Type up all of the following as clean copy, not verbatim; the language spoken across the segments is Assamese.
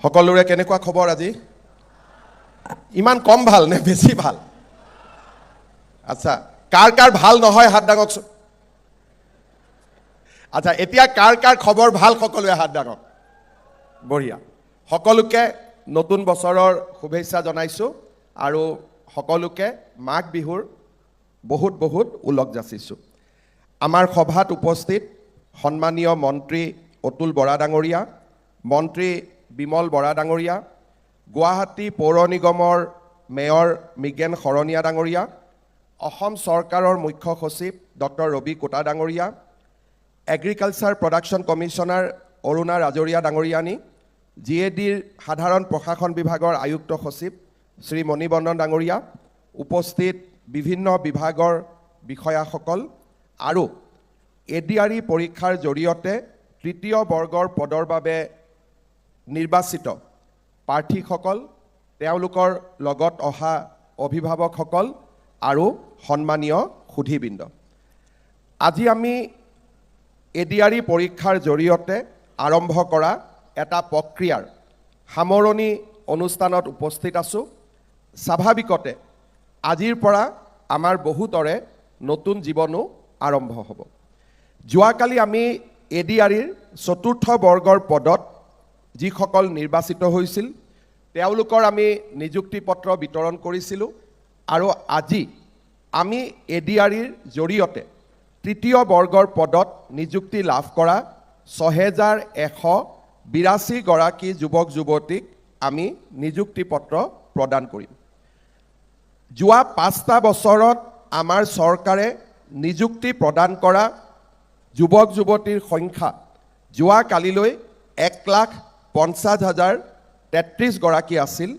সকলোৰে কেনেকুৱা খবৰ আজি? ইমান কম ভাল নে বেছি ভাল? আচ্ছা, কাৰ কাৰ ভাল নহয় হাত দাঙকচোন। আচ্ছা, এতিয়া কাৰ কাৰ খবৰ ভাল সকলোৱে হাত দাঙক। বঢ়িয়া। সকলোকে নতুন বছৰৰ শুভেচ্ছা জনাইছোঁ আৰু সকলোকে মাঘ বিহুৰ বহুত বহুত ওলগ যাচিছোঁ। আমাৰ সভাত উপস্থিত সন্মানীয় মন্ত্ৰী অতুল বৰা ডাঙৰীয়া, মন্ত্ৰী বিমল বৰা ডাঙৰীয়া, গুৱাহাটী পৌৰ নিগমৰ মেয়ৰ মৃগেন শৰণীয়া ডাঙৰীয়া, অসম চৰকাৰৰ মুখ্য সচিব ডক্টৰ ৰবি কোটা ডাঙৰীয়া, এগ্ৰিকালচাৰ প্ৰডাকশ্যন কমিশ্যনাৰ অৰুণা ৰাজৰীয়া ডাঙৰীয়ানী, GADৰ সাধাৰণ প্ৰশাসন বিভাগৰ আয়ুক্ত সচিব শ্ৰী মণিবন্দন ডাঙৰীয়া, উপস্থিত বিভিন্ন বিভাগৰ বিষয়াসকল আৰু ADRE পৰীক্ষাৰ জৰিয়তে তৃতীয় বৰ্গৰ পদৰ বাবে নিৰ্বাচিত প্ৰাৰ্থীসকল, তেওঁলোকৰ লগত অহা অভিভাৱকসকল আৰু সন্মানীয় সুধীবৃন্দ, আজি আমি ADRE পৰীক্ষাৰ জৰিয়তে আৰম্ভ কৰা এটা প্ৰক্ৰিয়াৰ সামৰণি অনুষ্ঠানত উপস্থিত আছোঁ। স্বাভাৱিকতে আজিৰ পৰা আমাৰ বহুতৰে নতুন জীৱনো আৰম্ভ হ'ব। যোৱাকালি আমি ADREৰ চতুৰ্থ বৰ্গৰ পদত যিসকল নিৰ্বাচিত হৈছিল তেওঁলোকৰ আমি নিযুক্তি পত্ৰ বিতৰণ কৰিছিলোঁ আৰু আজি আমি ADREৰ জৰিয়তে তৃতীয় বৰ্গৰ পদত নিযুক্তি লাভ কৰা 6182 গৰাকী যুৱক যুৱতীক আমি নিযুক্তি পত্ৰ প্ৰদান কৰিম। যোৱা 5টা বছৰত আমাৰ চৰকাৰে নিযুক্তি প্ৰদান কৰা যুৱক যুৱতীৰ সংখ্যা যোৱাকালিলৈ 1,50,033 গৰাকী আছিল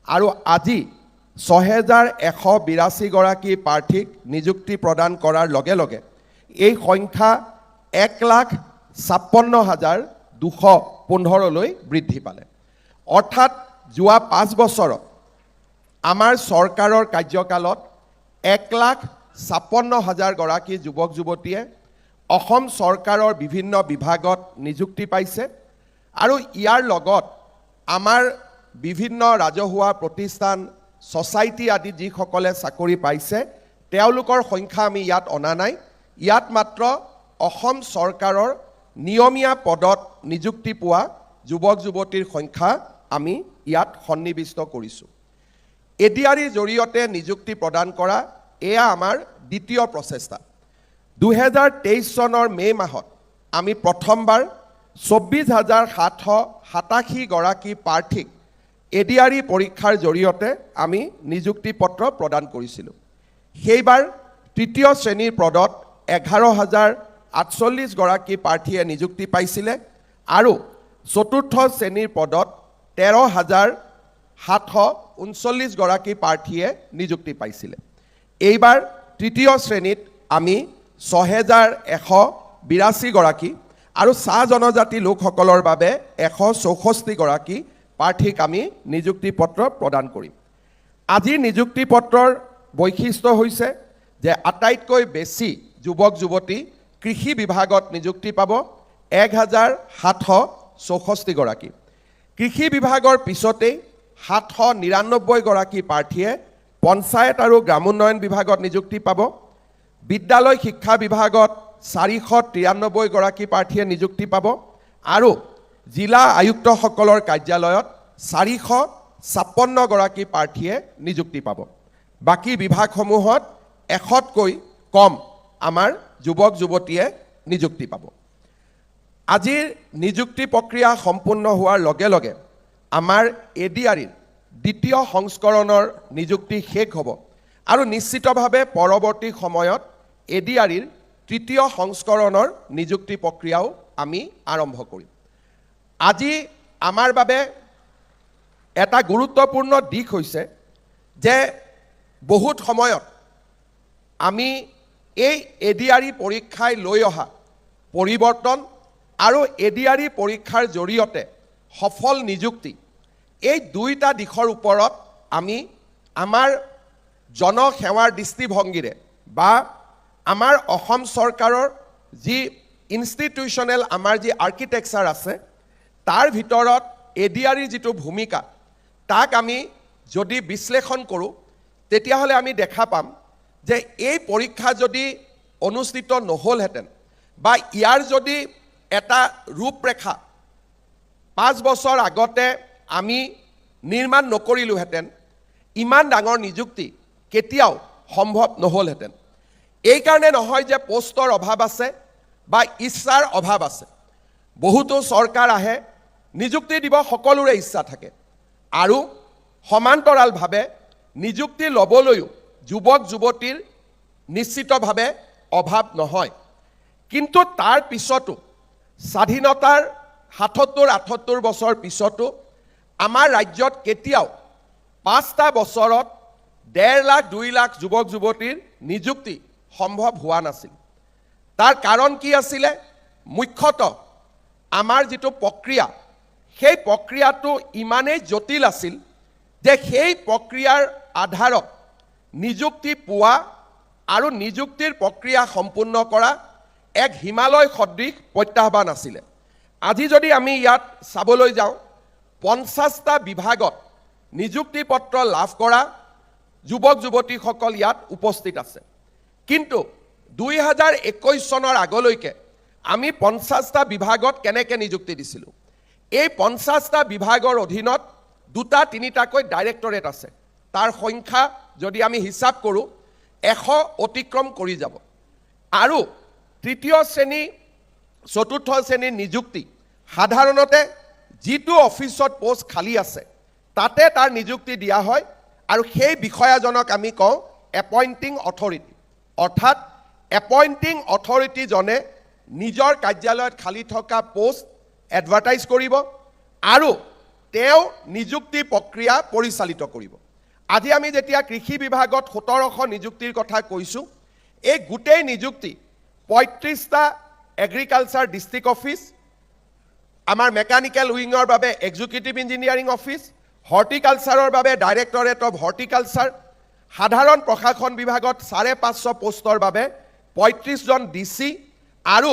আৰু আজি 6182 গৰাকী প্ৰাৰ্থীক নিযুক্তি প্ৰদান কৰাৰ লগে লগে এই সংখ্যা 1,56,215লৈ বৃদ্ধি পালে। অৰ্থাৎ যোৱা 5 বছৰত আমাৰ চৰকাৰৰ কাৰ্যকালত 1,56,000 গৰাকী যুৱক যুৱতীয়ে অসম চৰকাৰৰ বিভিন্ন বিভাগত নিযুক্তি পাইছে আৰু ইয়াৰ লগত আমাৰ বিভিন্ন ৰাজহুৱা প্ৰতিষ্ঠান, ছ'চাইটি আদি যিসকলে চাকৰি পাইছে তেওঁলোকৰ সংখ্যা আমি ইয়াত অনা নাই। ইয়াত মাত্ৰ অসম চৰকাৰৰ নিয়মীয়া পদত নিযুক্তি পোৱা যুৱক যুৱতীৰ সংখ্যা আমি ইয়াত সন্নিৱিষ্ট কৰিছোঁ। ADREৰ জৰিয়তে নিযুক্তি প্ৰদান কৰা এয়া আমাৰ দ্বিতীয় প্ৰচেষ্টা। 2023 চনৰ মে' মাহত আমি প্ৰথমবাৰ 24,787 গৰাকী প্ৰাৰ্থীক ADRE পৰীক্ষাৰ জৰিয়তে আমি নিযুক্তি পত্ৰ প্ৰদান কৰিছিলোঁ। সেইবাৰ তৃতীয় শ্ৰেণীৰ পদত 11,048 গৰাকী প্ৰাৰ্থীয়ে নিযুক্তি পাইছিলে আৰু চতুৰ্থ শ্ৰেণীৰ পদত 13,739 গৰাকী প্ৰাৰ্থীয়ে নিযুক্তি পাইছিলে। এইবাৰ তৃতীয় শ্ৰেণীত আমি 6,182 গৰাকী আৰু চাহ জনজাতি লোকসকলৰ বাবে 164 গৰাকী প্ৰাৰ্থীক আমি নিযুক্তি পত্ৰ প্ৰদান কৰিম। আজিৰ নিযুক্তি পত্ৰৰ বৈশিষ্ট্য হৈছে যে আটাইতকৈ বেছি যুৱক যুৱতী কৃষি বিভাগত নিযুক্তি পাব 1,764 গৰাকী। কৃষি বিভাগৰ পিছতেই 799 গৰাকী প্ৰাৰ্থীয়ে পঞ্চায়ত আৰু গ্ৰামোন্নয়ন বিভাগত নিযুক্তি পাব। বিদ্যালয় শিক্ষা বিভাগত 493 গৰাকী প্ৰাৰ্থীয়ে নিযুক্তি পাব আৰু জিলা আয়ুক্তসকলৰ কাৰ্যালয়ত 456 গৰাকী প্ৰাৰ্থীয়ে নিযুক্তি পাব। বাকী বিভাগসমূহত 100তকৈ কম আমাৰ যুৱক যুৱতীয়ে নিযুক্তি পাব। আজিৰ নিযুক্তি প্ৰক্ৰিয়া সম্পূৰ্ণ হোৱাৰ লগে লগে আমাৰ ADREৰ দ্বিতীয় সংস্কৰণৰ নিযুক্তি শেষ হ'ব আৰু নিশ্চিতভাৱে পৰৱৰ্তী সময়ত ADREৰ তৃতীয় সংস্কৰণৰ নিযুক্তি প্ৰক্ৰিয়াও আমি আৰম্ভ কৰিম। আজি আমাৰ বাবে এটা গুৰুত্বপূৰ্ণ দিশ হৈছে যে বহুত সময়ত আমি এই ADRE পৰীক্ষাই লৈ অহা পৰিৱৰ্তন আৰু ADRE পৰীক্ষাৰ জৰিয়তে সফল নিযুক্তি এই দুইটা দিশৰ ওপৰত আমি আমাৰ জনসেৱাৰ দৃষ্টিভংগীৰে বা আমাৰ অসম চৰকাৰৰ যি ইনষ্টিটিউচনেল আমাৰ যি আৰ্কিটেকচাৰ আছে তাৰ ভিতৰত এডিআৰিৰ যিটো ভূমিকা তাক আমি যদি বিশ্লেষণ কৰোঁ তেতিয়াহ'লে আমি দেখা পাম যে এই পৰীক্ষা যদি অনুষ্ঠিত নহ'লহেঁতেন বা ইয়াৰ যদি এটা ৰূপৰেখা 5 বছৰ আগতে আমি নিৰ্মাণ নকৰিলোহেঁতেন ইমান ডাঙৰ নিযুক্তি কেতিয়াও সম্ভৱ নহ'লহেঁতেন। এই কাৰণে নহয় যে পোষ্টৰ অভাৱ আছে বা ইচ্ছাৰ অভাৱ আছে। বহুতো চৰকাৰ আহে, নিযুক্তি দিব সকলোৰে ইচ্ছা থাকে আৰু সমান্তৰালভাৱে নিযুক্তি ল'বলৈও যুৱক যুৱতীৰ নিশ্চিতভাৱে অভাৱ নহয়। কিন্তু তাৰ পিছতো স্বাধীনতাৰ ৭৭-৭৮ বছৰ পিছতো আমাৰ ৰাজ্যত কেতিয়াও 5টা বছৰত 1.5 লাখ 2 লাখ যুৱক যুৱতীৰ নিযুক্তি সম্ভৱ হোৱা নাছিল। তাৰ কাৰণ কি আছিলে? মুখ্যতঃ আমাৰ যিটো প্ৰক্ৰিয়া সেই প্ৰক্ৰিয়াটো ইমানেই জটিল আছিল যে সেই প্ৰক্ৰিয়াৰ আধাৰত নিযুক্তি পোৱা আৰু নিযুক্তিৰ প্ৰক্ৰিয়া সম্পূৰ্ণ কৰা এক হিমালয় সদৃশ প্ৰত্যাহ্বান আছিলে। আজি যদি আমি ইয়াত চাবলৈ যাওঁ 50টা বিভাগত নিযুক্তি পত্ৰ লাভ কৰা যুৱক যুৱতীসকল ইয়াত উপস্থিত আছে। কিন্তু 2021 চনৰ আগলৈকে আমি 50টা বিভাগত কেনেকৈ নিযুক্তি দিছিলোঁ? এই 50টা বিভাগৰ অধীনত 2-3টাকৈ ডাইৰেক্টৰেট আছে। তাৰ সংখ্যা যদি আমি হিচাপ কৰোঁ 100 অতিক্ৰম কৰি যাব। আৰু তৃতীয় শ্ৰেণী 4ৰ্থ শ্ৰেণীৰ নিযুক্তি সাধাৰণতে যিটো অফিচত পোষ্ট খালী আছে তাতে তাৰ নিযুক্তি দিয়া হয় আৰু সেই বিষয়াজনক আমি কওঁ এপইণ্টিং অথৰিটি। অৰ্থাৎ এপইণ্টিং অথৰিটিজনে নিজৰ কাৰ্যালয়ত খালী থকা পোষ্ট এডভাৰটাইজ কৰিব আৰু তেওঁ নিযুক্তি প্ৰক্ৰিয়া পৰিচালিত কৰিব। আজি আমি যেতিয়া কৃষি বিভাগত 1700 নিযুক্তিৰ কথা কৈছোঁ, এই গোটেই নিযুক্তি 35টা এগ্ৰিকালচাৰ ডিষ্ট্ৰিক্ট অফিচ, আমাৰ মেকানিকেল উইঙৰ বাবে এক্সিকিউটিভ ইঞ্জিনিয়াৰিং অফিচ, হৰ্টিকালচাৰৰ বাবে ডাইৰেক্টৰেট অফ হৰ্টিকালচাৰ, সাধাৰণ প্ৰশাসন বিভাগত 550 পোষ্টৰ বাবে 35জন DC আৰু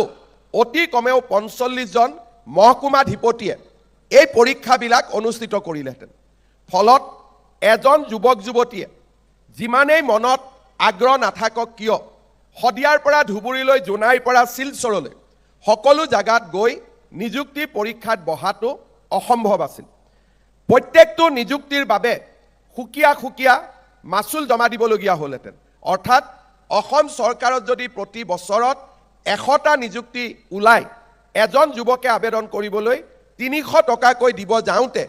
অতি কমেও 45জন মহকুমাধিপতিয়ে এই পৰীক্ষাবিলাক অনুষ্ঠিত কৰিলেহেঁতেন। ফলত এজন যুৱক যুৱতীয়ে যিমানেই মনত আগ্ৰহ নাথাকক কিয় শদিয়াৰ পৰা ধুবুৰীলৈ, জোনাইৰ পৰা শিলচৰলৈ সকলো জাগাত গৈ নিযুক্তি পৰীক্ষাত বহাটো অসম্ভৱ আছিল। প্ৰত্যেকটো নিযুক্তিৰ বাবে সুকীয়া সুকীয়া মাচুল জমা দিবলগীয়া হ'লহেঁতেন। অৰ্থাৎ অসম চৰকাৰত যদি প্ৰতি বছৰত 100টা নিযুক্তি ওলায়, এজন যুৱকে আবেদন কৰিবলৈ 300 টকাকৈ দিব যাওঁতে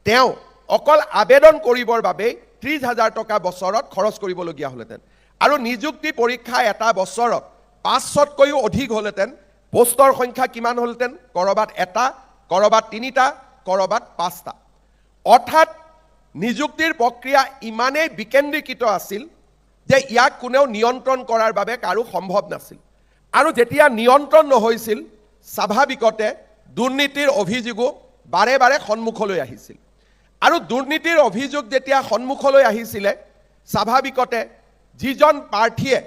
তেওঁ অকল আবেদন কৰিবৰ বাবে 30,000 টকা বছৰত খৰচ কৰিবলগীয়া হ'লহেঁতেন। আৰু নিযুক্তি পৰীক্ষা এটা বছৰত 500তকৈও অধিক হ'লহেঁতেন। পোষ্টৰ সংখ্যা কিমান হ'লহেঁতেন? ক'ৰবাত 1টা, ক'ৰবাত 3টা, ক'ৰবাত 5টা। অৰ্থাৎ নিযুক্তিৰ প্ৰক্ৰিয়া ইমানেই বিকেন্দ্ৰীকৃত আছিল যে ইয়াক কোনেও নিয়ন্ত্ৰণ কৰাৰ বাবে কাৰো সম্ভৱ নাছিল। আৰু যেতিয়া নিয়ন্ত্ৰণ নহৈছিল স্বাভাৱিকতে দুৰ্নীতিৰ অভিযোগো বাৰে বাৰে সন্মুখলৈ আহিছিল। আৰু দুৰ্নীতিৰ অভিযোগ যেতিয়া সন্মুখলৈ আহিছিলে স্বাভাৱিকতে যিজন প্ৰাৰ্থীয়ে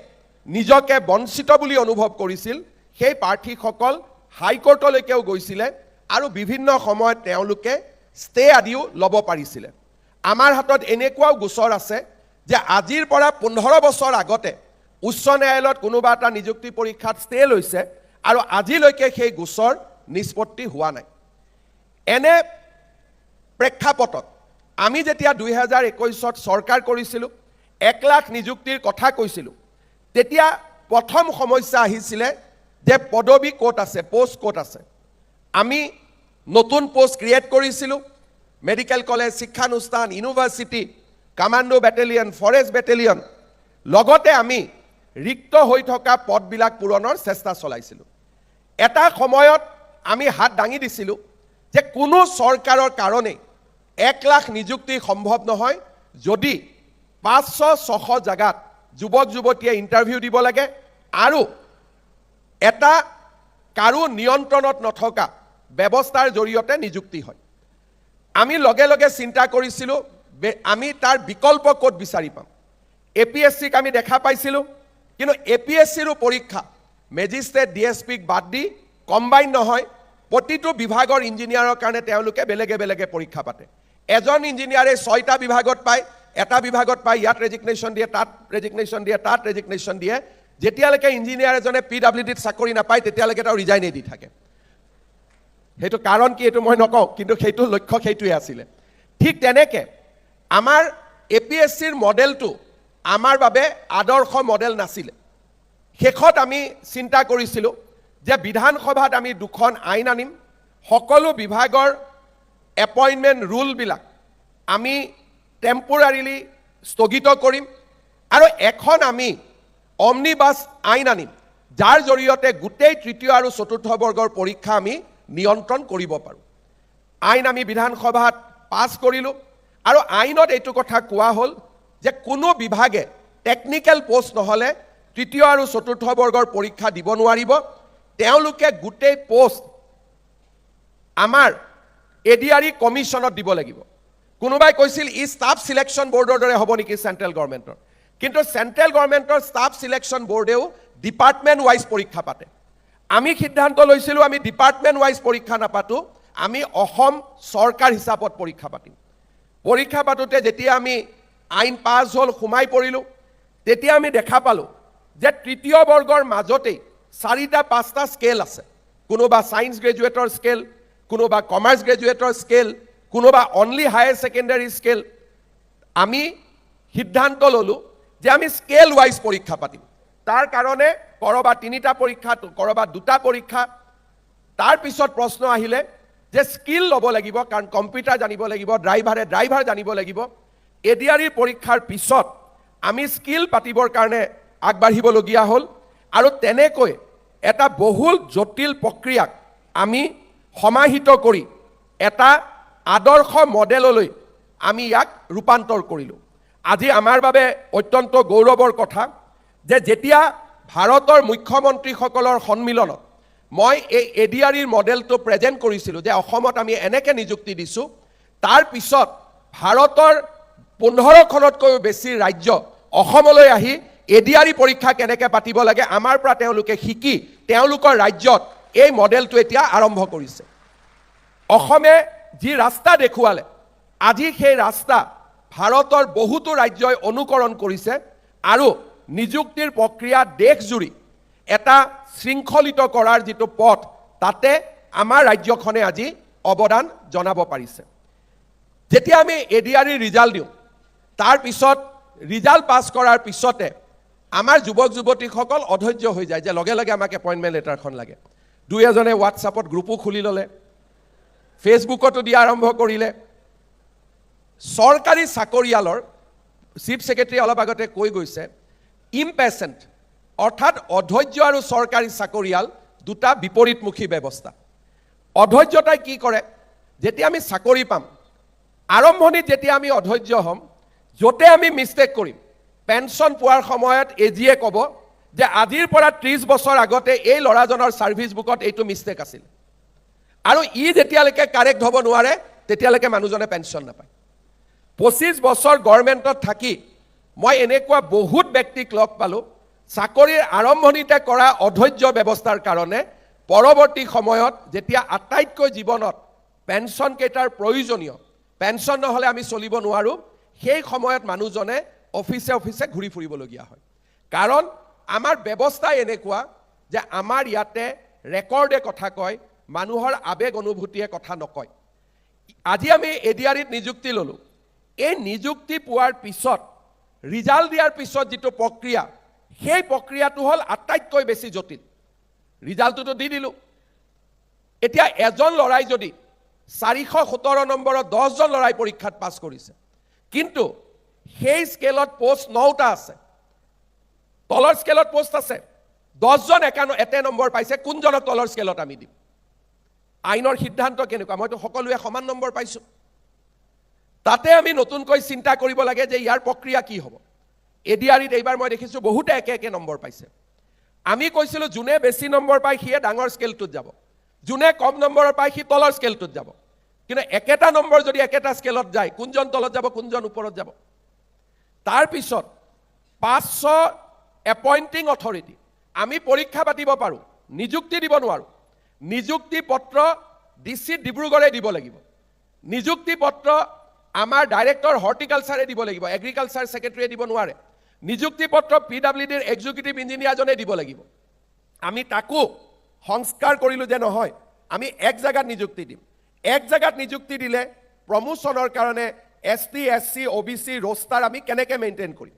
নিজকে বঞ্চিত বুলি অনুভৱ কৰিছিল সেই প্ৰাৰ্থীসকল হাইকোৰ্টলৈকেও গৈছিলে আৰু বিভিন্ন সময়ত তেওঁলোকে ষ্টে আদিও ল'ব পাৰিছিলে। আমাৰ হাতত এনেকুৱাও গোচৰ আছে যে আজিৰ পৰা 15 বছৰ আগতে উচ্চ ন্যায়ালয়ত কোনোবা এটা নিযুক্তি পৰীক্ষাত ষ্টে লৈছে আৰু আজিলৈকে সেই গোচৰ নিষ্পত্তি হোৱা নাই। এনে প্ৰেক্ষাপটত আমি যেতিয়া 2021ত চৰকাৰ কৰিছিলোঁ, 1 লাখ নিযুক্তিৰ কথা কৈছিলোঁ, তেতিয়া প্ৰথম সমস্যা আহিছিলে যে পদবী ক'ত আছে, পোষ্ট ক'ত আছে। আমি নতুন পোষ্ট ক্ৰিয়েট কৰিছিলোঁ, মেডিকেল কলেজ, শিক্ষানুষ্ঠান, university, commando battalion, forest battalion, লগতে আমি ৰিক্ত হৈ থকা পদবিলাক পূৰণৰ চেষ্টা চলাইছিলোঁ। এটা সময়ত আমি হাত দাঙি দিছিলোঁ যে কোনো চৰকাৰৰ কাৰণেই 1 লাখ নিযুক্তি সম্ভৱ নহয় যদি 500-600 জাগাত যুৱক যুৱতীয়ে ইণ্টাৰভিউ দিব লাগে আৰু এটা কাৰো নিয়ন্ত্ৰণত নথকা ব্যৱস্থাৰ জৰিয়তে নিযুক্তি হয়। আমি লগে লগে চিন্তা কৰিছিলোঁ আমি তাৰ বিকল্প ক'ত বিচাৰি পাম। APSCক আমি দেখা পাইছিলোঁ, কিন্তু APSCৰো পৰীক্ষা মেজিষ্ট্ৰেট DSPক বাদ দি কম্বাইন নহয়, প্ৰতিটো বিভাগৰ ইঞ্জিনিয়াৰৰ কাৰণে তেওঁলোকে বেলেগে বেলেগে পৰীক্ষা পাতে এজন ইঞ্জিনিয়াৰে 6টা বিভাগত পায় এটা বিভাগত পায় ইয়াত ৰেজিগনেশ্যন দিয়ে তাত ৰেজিগনেশ্যন দিয়ে তাত ৰেজিগনেশ্যন দিয়ে যেতিয়ালৈকে ইঞ্জিনিয়াৰ এজনে PWDত চাকৰি নাপায় তেতিয়ালৈকে তেওঁ ৰিজাইনে দি থাকে সেইটো কাৰণ কি এইটো মই নকওঁ কিন্তু সেইটো লক্ষ্য সেইটোৱে আছিলে ঠিক তেনেকে আমাৰ APSCৰ মডেলটো আমাৰ বাবে আদৰ্শ মডেল নাছিলে শেষত আমি চিন্তা কৰিছিলোঁ যে বিধানসভাত আমি দুখন আইন আনিম সকলো বিভাগৰ এপইণ্টমেণ্ট ৰুলবিলাক আমি টেম্পৰাৰিলি স্থগিত কৰিম আৰু এখন আমি অমনিবাছ আইন আনিম যাৰ জৰিয়তে গোটেই তৃতীয় আৰু চতুৰ্থ বৰ্গৰ পৰীক্ষা আমি নিয়ন্ত্ৰণ কৰিব পাৰোঁ আইন আমি বিধানসভাত পাছ কৰিলোঁ আৰু আইনত এইটো কথা কোৱা হ'ল যে কোনো বিভাগে টেকনিক্যাল পোষ্ট নহ'লে তৃতীয় আৰু চতুৰ্থ বৰ্গৰ পৰীক্ষা দিব নোৱাৰিব তেওঁলোকে গোটেই পোষ্ট আমাৰ ADRE কমিশ্যনত দিব লাগিব কোনোবাই কৈছিল ই ষ্টাফ সিলেকশ্যন বোৰ্ডৰ দৰে হ'ব নেকি চেণ্ট্ৰেল গভৰ্ণমেণ্টৰ কিন্তু চেণ্ট্ৰেল গভৰ্ণমেণ্টৰ ষ্টাফ সিলেকশ্যন বোৰ্ডেও ডিপাৰ্টমেণ্ট ৱাইজ পৰীক্ষা পাতে আমি সিদ্ধান্ত লৈছিলোঁ আমি ডিপাৰ্টমেণ্ট ৱাইজ পৰীক্ষা নাপাতো আমি অসম চৰকাৰ হিচাপত পৰীক্ষা পাতিম পৰীক্ষা পাতোতে যেতিয়া আমি আইন পাছ হ'ল সোমাই পৰিলোঁ তেতিয়া আমি দেখা পালোঁ যে তৃতীয় বৰ্গৰ মাজতেই 4টা 5টা স্কেল আছে কোনোবা সায়েন্স গ্ৰেজুৱেটৰ স্কেল কোনোবা কমাৰ্চ গ্ৰেজুৱেটৰ স্কেল কোনোবা অনলি হায়াৰ সেকেন্ডাৰী স্কেল আমি সিদ্ধান্ত ললোঁ যে আমি স্কেল ৱাইজ পৰীক্ষা পাতিম তাৰ কাৰণে কৰবা 3টা পৰীক্ষা কৰবা 2টা পৰীক্ষা তাৰ পিছত প্ৰশ্ন আহিলে যে স্কিল ল'ব লাগিব কাৰণ কম্পিউটাৰ জানিব লাগিব ড্ৰাইভাৰ জানিব লাগিব ADRE পৰীক্ষাৰ পিছত আমি স্কিল পাতিবৰ কাৰণে আগবাঢ়িবলগীয়া হ'ল আৰু তেনেকৈ এটা বহুল জটিল প্ৰক্ৰিয়াক আমি সমাহিত কৰি এটা আদৰ্শ মডেললৈ আমি ইয়াক ৰূপান্তৰ কৰিলোঁ আজি আমাৰ বাবে অত্যন্ত গৌৰৱৰ কথা যে যেতিয়া ভাৰতৰ মুখ্যমন্ত্ৰীসকলৰ সন্মিলনত মই এই ADREৰ মডেলটো প্ৰেজেণ্ট কৰিছিলোঁ যে অসমত আমি এনেকৈ নিযুক্তি দিছোঁ তাৰ পিছত ভাৰতৰ 15খনতকৈ বেছি ৰাজ্য অসমলৈ আহি ADRE পৰীক্ষা কেনেকৈ পাতিব লাগে আমাৰ পৰা তেওঁলোকে শিকি তেওঁলোকৰ ৰাজ্যত এই মডেলটো এতিয়া আৰম্ভ কৰিছে অসমে যি ৰাস্তা দেখুৱালে আজি সেই ৰাস্তা ভাৰতৰ বহুতো ৰাজ্যই অনুকৰণ কৰিছে আৰু নিযুক্তিৰ প্ৰক্ৰিয়া দেশজুৰি এটা শৃংখলিত কৰাৰ যিটো পথ তাতে আমাৰ ৰাজ্যখনে আজি অৱদান জনাব পাৰিছে যেতিয়া আমি ADRE ৰিজাল্ট দিওঁ তাৰ পিছত ৰিজাল্ট পাছ কৰাৰ পিছতে আমাৰ যুৱক যুৱতীসকল অধৈৰ্য হৈ যায় যে লগে লগে আমাক এপইণ্টমেণ্ট লেটাৰখন লাগে দুই এজনে হোৱাটছআপত গ্ৰুপো খুলি ল'লে ফেচবুকতো দিয়া আৰম্ভ কৰিলে চৰকাৰী চাকৰিয়ালৰ চিফ সেক্ৰেটাৰী অলপ আগতে কৈ গৈছে ইম্পেচেণ্ট অৰ্থাৎ অধৈৰ্য আৰু চৰকাৰী চাকৰিয়াল দুটা বিপৰীতমুখী ব্যৱস্থা অধৈৰ্যতাই কি কৰে যেতিয়া আমি চাকৰি পাম আৰম্ভণিত যেতিয়া আমি অধৈৰ্য হ'ম য'তে আমি মিষ্টেক কৰিম পেনশ্যন পোৱাৰ সময়ত এজিয়ে ক'ব যে আজিৰ পৰা 30 বছৰ আগতে এই ল'ৰাজনৰ ছাৰ্ভিচ বুকত এইটো মিষ্টেক আছিল আৰু ই যেতিয়ালৈকে কাৰেক্ট হ'ব নোৱাৰে তেতিয়ালৈকে মানুহজনে পেনশ্যন নাপায় 25 বছৰ গভৰ্ণমেণ্টত থাকি মই এনেকুৱা বহুত ব্যক্তিক লগ পালোঁ চাকৰিৰ আৰম্ভণিতে কৰা অধৈৰ্য ব্যৱস্থাৰ কাৰণে পৰৱৰ্তী সময়ত যেতিয়া আটাইতকৈ জীৱনত পেনশ্যন কেইটাৰ প্ৰয়োজনীয় পেনশ্যন নহ'লে আমি চলিব নোৱাৰোঁ সেই সময়ত মানুহজনে অফিচে ঘূৰি ফুৰিবলগীয়া হয় কাৰণ আমাৰ ব্যৱস্থা এনেকুৱা যে আমাৰ ইয়াতে ৰেকৰ্ডে কথা কয় মানুহৰ আবেগ অনুভূতিয়ে কথা নকয় আজি আমি ADREত নিযুক্তি ল'লোঁ এই নিযুক্তি পোৱাৰ পিছত ৰিজাল্ট দিয়াৰ পিছত যিটো প্ৰক্ৰিয়া সেই প্ৰক্ৰিয়াটো হ'ল আটাইতকৈ বেছি জটিল ৰিজাল্টটো দি দিলোঁ এতিয়া এজন ল'ৰাই যদি 417 নম্বৰত 10জন ল'ৰাই পৰীক্ষাত পাছ কৰিছে কিন্তু সেই স্কেলত পোষ্ট 9টা আছে তলৰ স্কেলত পোষ্ট আছে 10জন একে নম্বৰ পাইছে কোনজনক তলৰ স্কেলত আমি দিম আইনৰ সিদ্ধান্ত কেনেকুৱা মইতো সকলোৱে সমান নম্বৰ পাইছোঁ তাতে আমি নতুনকৈ চিন্তা কৰিব লাগে যে ইয়াৰ প্ৰক্ৰিয়া কি হ'ব ADREত এইবাৰ মই দেখিছোঁ বহুতে একে নম্বৰ পাইছে আমি কৈছিলোঁ যোনে বেছি নম্বৰ পায় সিয়ে ডাঙৰ স্কেলটোত যাব যোনে কম নম্বৰ পায় সি তলৰ স্কেলটোত যাব কিন্তু একেটা নম্বৰ যদি একেটা স্কেলত যায় কোনজন তলত যাব কোনজন ওপৰত যাব তাৰ পিছত 500 এপইণ্টিং অথৰিটি আমি পৰীক্ষা পাতিব পাৰোঁ নিযুক্তি দিব নোৱাৰোঁ নিযুক্তি পত্ৰ ডিচি ডিব্ৰুগড়ে দিব লাগিব, নিযুক্তি পত্ৰ আমাৰ ডাইৰেক্টৰ হৰ্টিকালচাৰে দিব লাগিব, এগ্ৰিকালচাৰ ছেক্ৰেটাৰীয়ে দিব নোৱাৰে, নিযুক্তি পত্ৰ PWDৰ এক্সিকিউটিভ ইঞ্জিনিয়াৰজনে দিব লাগিব। আমি তাকো সংস্কাৰ কৰিলোঁ যে নহয়, আমি এক জেগাত নিযুক্তি দিম। এক জেগাত নিযুক্তি দিলে প্ৰমোশ্যনৰ কাৰণে ST SC OBC ৰোষ্টাৰ আমি কেনেকৈ মেইনটেইন কৰিম?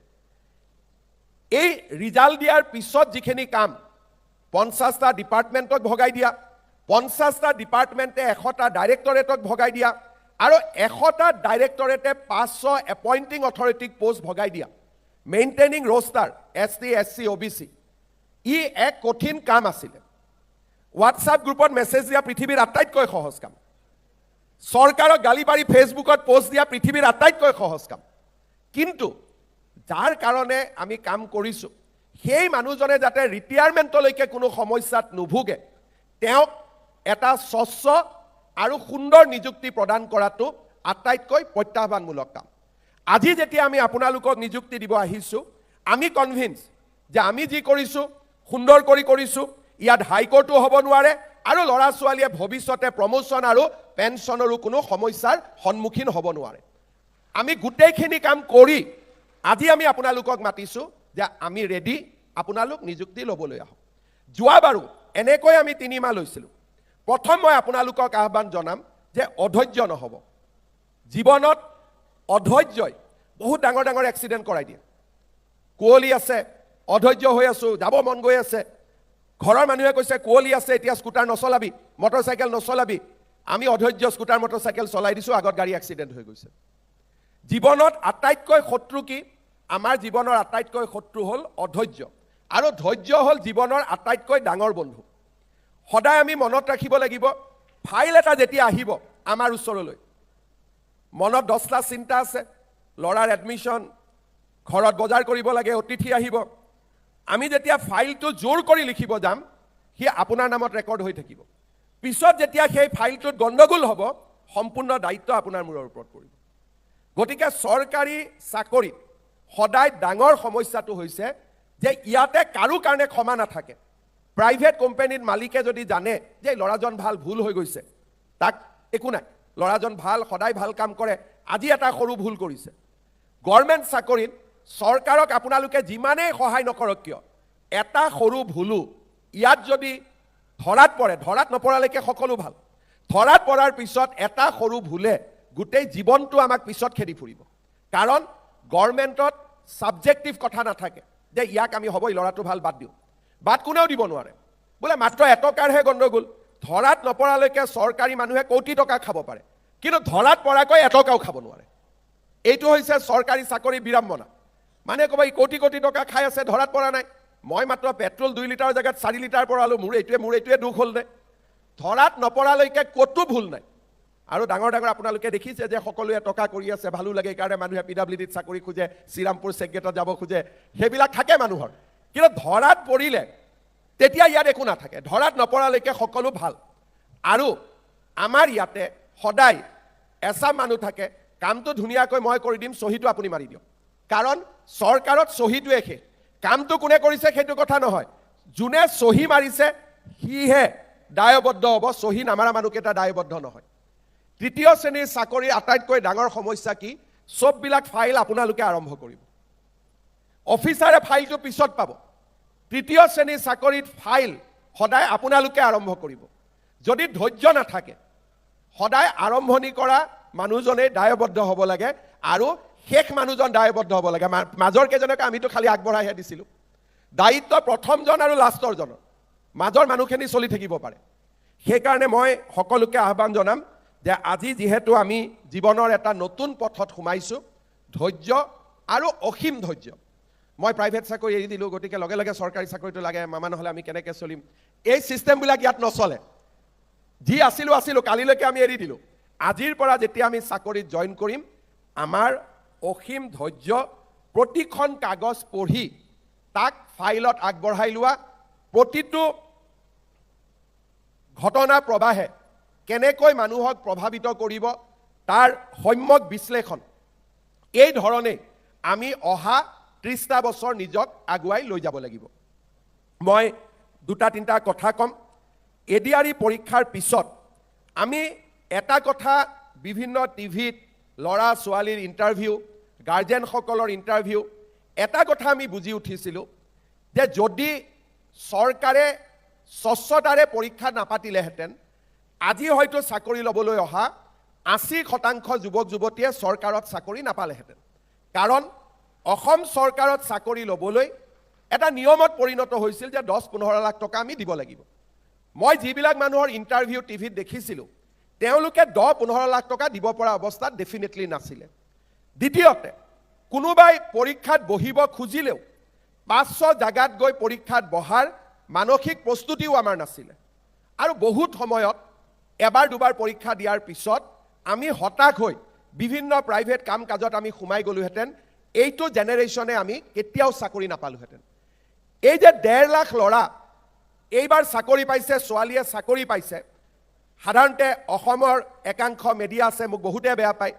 এই ৰিজাল্ট দিয়াৰ পিছত যিখিনি কাম 50টা ডিপাৰ্টমেণ্টক ভগাই দিয়া, 50টা ডিপাৰ্টমেণ্টে 100টা ডাইৰেক্টৰেটক ভগাই দিয়া, আৰু 100টা ডাইৰেক্টৰেটে 500 এপইণ্টিং অথৰিটিক পোষ্ট ভগাই দিয়া, maintaining roster ST SC OBC। ই এক কঠিন কাম আছিলে। হোৱাটছআপ গ্ৰুপত মেছেজ দিয়া পৃথিৱীৰ আটাইতকৈ সহজ কাম, চৰকাৰক গালি পাৰি ফেচবুকত পোষ্ট দিয়া পৃথিৱীৰ আটাইতকৈ সহজ কাম। কিন্তু যাৰ কাৰণে আমি কাম কৰিছোঁ, সেই মানুহজনে যাতে ৰিটায়াৰমেণ্টলৈকে কোনো সমস্যাত নুভুগে, তেওঁক এটা স্বচ্ছ আৰু সুন্দৰ নিযুক্তি প্ৰদান কৰাটো আটাইতকৈ প্ৰত্যাহ্বানমূলক কাম। আজি যেতিয়া আমি আপোনালোকক নিযুক্তি দিব আহিছোঁ, আমি কনভিন্স যে আমি যি কৰিছোঁ সুন্দৰ কৰি কৰিছোঁ, ইয়াত হাইকোৰ্টো হ'ব নোৱাৰে, আৰু ল'ৰা ছোৱালীয়ে ভৱিষ্যতে প্ৰমোশ্যন আৰু পেঞ্চনৰো কোনো সমস্যাৰ সন্মুখীন হ'ব নোৱাৰে। আমি গোটেইখিনি কাম কৰি আজি আমি আপোনালোকক মাতিছোঁ যে আমি ৰেডি, আপোনালোক নিযুক্তি ল'বলৈ আহক। যোৱাবাৰো এনেকৈ আমি 3 মাহ লৈছিলোঁ। প্ৰথম মই আপোনালোকক আহ্বান জনাম যে অধৈৰ্য নহ'ব। জীৱনত অধৈৰ্যই বহুত ডাঙৰ ডাঙৰ এক্সিডেণ্ট কৰাই দিয়ে। কুঁৱলী আছে, অধৈৰ্য হৈ আছোঁ, যাব মন গৈ আছে, ঘৰৰ মানুহে কৈছে কুঁৱলী আছে এতিয়া স্কুটাৰ নচলাবি, মটৰচাইকেল নচলাবি, আমি অধৈৰ্য স্কুটাৰ মটৰচাইকেল চলাই দিছোঁ, আগত গাড়ী এক্সিডেণ্ট হৈ গৈছে। জীৱনত আটাইতকৈ শত্ৰু কি? আমাৰ জীৱনৰ আটাইতকৈ শত্ৰু হ'ল অধৈৰ্য, আৰু ধৈৰ্য হ'ল জীৱনৰ আটাইতকৈ ডাঙৰ বন্ধু। সদায় আমি মনত ৰাখিব লাগিব, ফাইল এটা যেতিয়া আহিব আমাৰ ওচৰলৈ, মনত 10টা চিন্তা আছে, ল'ৰাৰ এডমিশ্যন, ঘৰত বজাৰ কৰিব লাগে, অতিথি আহিব। আমি যেতিয়া ফাইলটো জোৰ কৰি লিখিব যাম, সি আপোনাৰ নামত ৰেকৰ্ড হৈ থাকিব। পিছত যেতিয়া সেই ফাইলটোত গণ্ডগোল হ'ব, সম্পূৰ্ণ দায়িত্ব আপোনাৰ মূৰৰ ওপৰত পৰিব। গতিকে চৰকাৰী চাকৰিত সদায় ডাঙৰ সমস্যাটো হৈছে যে ইয়াতে কাৰো কাৰণে ক্ষমা নাথাকে। প্ৰাইভেট কোম্পানীত মালিকে যদি জানে যে ল'ৰাজন ভাল, ভুল হৈ গৈছে, তাক একো নাই, ল'ৰাজন ভাল, সদায় ভাল কাম কৰে, আজি এটা সৰু ভুল কৰিছে। গভৰ্ণমেণ্ট চাকৰিত চৰকাৰক আপোনালোকে যিমানেই সহায় নকৰক কিয়, এটা সৰু ভুলো ইয়াত যদি ধৰাত পৰে, ধৰাত নপৰালৈকে সকলো ভাল, ধৰাত পৰাৰ পিছত এটা সৰু ভুলে গোটেই জীৱনটো আমাক পিছত খেদি ফুৰিব। কাৰণ গভৰ্ণমেণ্টত ছাবজেক্টিভ কথা নাথাকে যে ইয়াক আমি হ'ব, ল'ৰাটো ভাল, বাদ দিওঁ। বাদ কোনেও দিব নোৱাৰে, বোলে মাত্ৰ এটকাৰহে গণ্ডগোল। ধৰাত নপৰালৈকে চৰকাৰী মানুহে কোটি টকা খাব পাৰে, কিন্তু ধৰাত পৰাকৈ এটকাও খাব নোৱাৰে। এইটো হৈছে চৰকাৰী চাকৰি বিড়ম্বনা। মানে ক'ব ই কোটি কোটি টকা খাই আছে, ধৰাত পৰা নাই, মই মাত্ৰ পেট্ৰল 2 লিটাৰৰ জেগাত 4 লিটাৰ পৰালোঁ, মোৰ এইটোৱে দুখ হ'ল নে? ধৰাত নপৰালৈকে ক'তো ভুল নাই। আৰু ডাঙৰ ডাঙৰ আপোনালোকে দেখিছে যে সকলোৱে টকা কৰি আছে, ভালো লাগে, সেইকাৰণে মানুহে PWDত চাকৰি খোজে, শ্ৰীৰামপুৰ চেকগেটত যাব খোজে, সেইবিলাক থাকে মানুহৰ। কিন্তু ধৰাত পৰিলে তেতিয়া ইয়াত একো নাথাকে, ধৰাত নপৰালৈকে সকলো ভাল। আৰু আমাৰ ইয়াতে সদায় এচাম মানুহ থাকে, কামটো ধুনীয়াকৈ মই কৰি দিম, চহীটো আপুনি মাৰি দিয়ক। কাৰণ চৰকাৰত চহীটোৱে শেষ, কামটো কোনে কৰিছে সেইটো কথা নহয়, যোনে চহী মাৰিছে সিহে দায়বদ্ধ হ'ব, চহী নামাৰা মানুহকেইটা দায়বদ্ধ নহয়। 3য় শ্ৰেণীৰ চাকৰিৰ আটাইতকৈ ডাঙৰ সমস্যা কি? চববিলাক ফাইল আপোনালোকে আৰম্ভ কৰিব, অফিচাৰে ফাইলটো পিছত পাব। 3য় শ্ৰেণীৰ চাকৰিত ফাইল সদায় আপোনালোকে আৰম্ভ কৰিব। যদি ধৈৰ্য নাথাকে, সদায় আৰম্ভণি কৰা মানুহজনেই দায়বদ্ধ হ'ব লাগে, আৰু শেষ মানুহজন দায়বদ্ধ হ'ব লাগে। মাজৰ কেইজনকে আমিতো খালি আগবঢ়াইহে দিছিলোঁ। দায়িত্ব প্ৰথমজন আৰু লাষ্টৰজনৰ, মাজৰ মানুহখিনি চলি থাকিব পাৰে। সেইকাৰণে মই সকলোকে আহ্বান জনাম যে আজি যিহেতু আমি জীৱনৰ এটা নতুন পথত সোমাইছোঁ, ধৈৰ্য আৰু অসীম ধৈৰ্য। মই প্ৰাইভেট চাকৰি এৰি দিলোঁ, গতিকে লগে লগে চৰকাৰী চাকৰিটো লাগে, মামা নহ'লে আমি কেনেকৈ চলিম, এই ছিষ্টেমবিলাক ইয়াত নচলে। যি আছিলোঁ, কালিলৈকে আমি এৰি দিলোঁ। আজিৰ পৰা যেতিয়া আমি চাকৰিত জইন কৰিম, আমাৰ অসীম ধৈৰ্য, প্ৰতিখন কাগজ পঢ়ি তাক ফাইলত আগবঢ়াই লোৱা, প্ৰতিটো ঘটনা প্ৰবাহে কেনেকৈ মানুহক প্ৰভাৱিত কৰিব তাৰ সম্যক বিশ্লেষণ। এই ধৰণে আমি অহা 30টা বছৰ নিজক আগুৱাই লৈ যাব লাগিব। মই 2-3টা কথা ক'ম। এডিআৰই পৰীক্ষাৰ পিছত আমি এটা কথা বিভিন্ন টিভিত ল'ৰা ছোৱালীৰ ইণ্টাৰভিউ গাৰ্জেনসকলৰ ইণ্টাৰভিউ এটা কথা আমি বুজি উঠিছিলোঁ যে যদি চৰকাৰে স্বচ্ছতাৰে পৰীক্ষা নাপাতিলেহেঁতেন আজি হয়তো চাকৰি ল'বলৈ অহা 80% যুৱক যুৱতীয়ে চৰকাৰত চাকৰি নাপালেহেঁতেন কাৰণ অসম চৰকাৰত চাকৰি ল'বলৈ এটা নিয়মত পৰিণত হৈছিল যে 10-15 লাখ টকা আমি দিব লাগিব মই যিবিলাক মানুহৰ ইণ্টাৰভিউ টিভিত দেখিছিলোঁ তেওঁলোকে 10-15 লাখ টকা দিব পৰা অৱস্থাত ডেফিনেটলি নাছিলে দ্বিতীয়তে কোনোবাই পৰীক্ষাত বহিব খুজিলেও 500 জাগাত গৈ পৰীক্ষাত বহাৰ মানসিক প্ৰস্তুতিও আমাৰ নাছিলে আৰু বহুত সময়ত এবাৰ দুবাৰ পৰীক্ষা দিয়াৰ পিছত আমি হতাশ হৈ বিভিন্ন প্ৰাইভেট কাম কাজত আমি সোমাই গলোহেঁতেন এইটো জেনেৰেশ্যনে আমি কেতিয়াও চাকৰি নাপালোহেঁতেন এই যে 1.5 লাখ ল'ৰা এইবাৰ চাকৰি পাইছে ছোৱালীয়ে চাকৰি পাইছে সাধাৰণতে অসমৰ একাংশ মিডিয়া আছে মোক বহুতে বেয়া পায়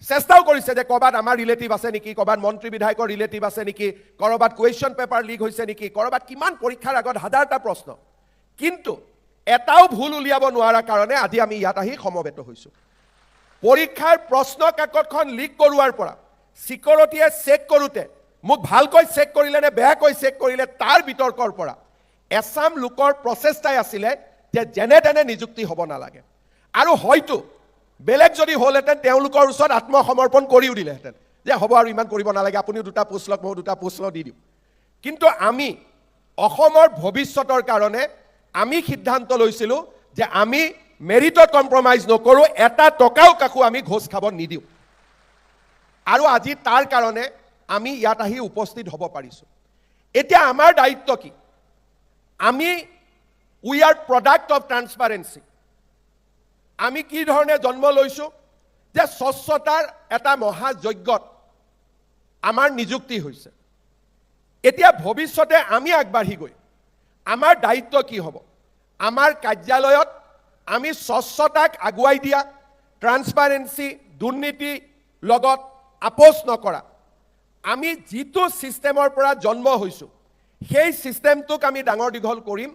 চেষ্টাও কৰিছে যে ক'ৰবাত আমাৰ ৰিলেটিভ আছে নেকি ক'ৰবাত মন্ত্ৰী বিধায়কৰ ৰিলেটিভ আছে নেকি ক'ৰবাত কুৱেশ্যন পেপাৰ লিক হৈছে নেকি ক'ৰবাত কিমান পৰীক্ষাৰ আগত হাজাৰটা প্ৰশ্ন কিন্তু এটাও ভুল উলিয়াব নোৱাৰা কাৰণে আজি আমি ইয়াত আহি সমবেত হৈছোঁ পৰীক্ষাৰ প্ৰশ্ন কাকতখন লিক কৰোৱাৰ পৰা সিকিউৰিটিয়ে চেক কৰোঁতে মোক ভালকৈ চেক কৰিলে নে বেয়াকৈ চেক কৰিলে তাৰ বিতৰ্কৰ পৰা এছাম লোকৰ প্ৰচেষ্টাই আছিলে যে যেনে তেনে নিযুক্তি হ'ব নালাগে আৰু হয়তো বেলেগ যদি হ'লহেঁতেন তেওঁলোকৰ ওচৰত আত্মসমৰ্পণ কৰিও দিলেহেঁতেন যে হ'ব আৰু ইমান কৰিব নালাগে আপুনিও দুটা পোষ্ট লওক ময়ো দুটা পোষ্ট দি দিওঁ কিন্তু আমি অসমৰ ভৱিষ্যতৰ কাৰণে আমি সিদ্ধান্ত লৈছিলোঁ যে আমি মেৰিটত কম্প্ৰমাইজ নকৰোঁ এটা টকাও কাকো আমি ঘোষ খাব নিদিওঁ আৰু আজি তাৰ কাৰণে আমি ইয়াত আহি উপস্থিত হ'ব পাৰিছোঁ এতিয়া আমাৰ দায়িত্ব কি আমি উই আৰ প্ৰডাক্ট অফ ট্ৰান্সপাৰেন্সি আমি কি ধৰণে জন্ম লৈছোঁ যে স্বচ্ছতাৰ এটা মহাযজ্ঞত আমাৰ নিযুক্তি হৈছে এতিয়া ভৱিষ্যতে আমি আগবাঢ়ি গৈ আমাৰ দায়িত্ব কি হ'ব আমাৰ কাৰ্যালয়ত আমি স্বচ্ছতাক আগুৱাই দিয়া ট্ৰান্সপাৰেন্সি দুৰ্নীতি লগত আপোচ নকৰা আমি যিটো সিস্টেমৰ পৰা জন্ম হৈছোঁ সেই সিস্টেমটোক আমি ডাঙৰ দীঘল কৰিম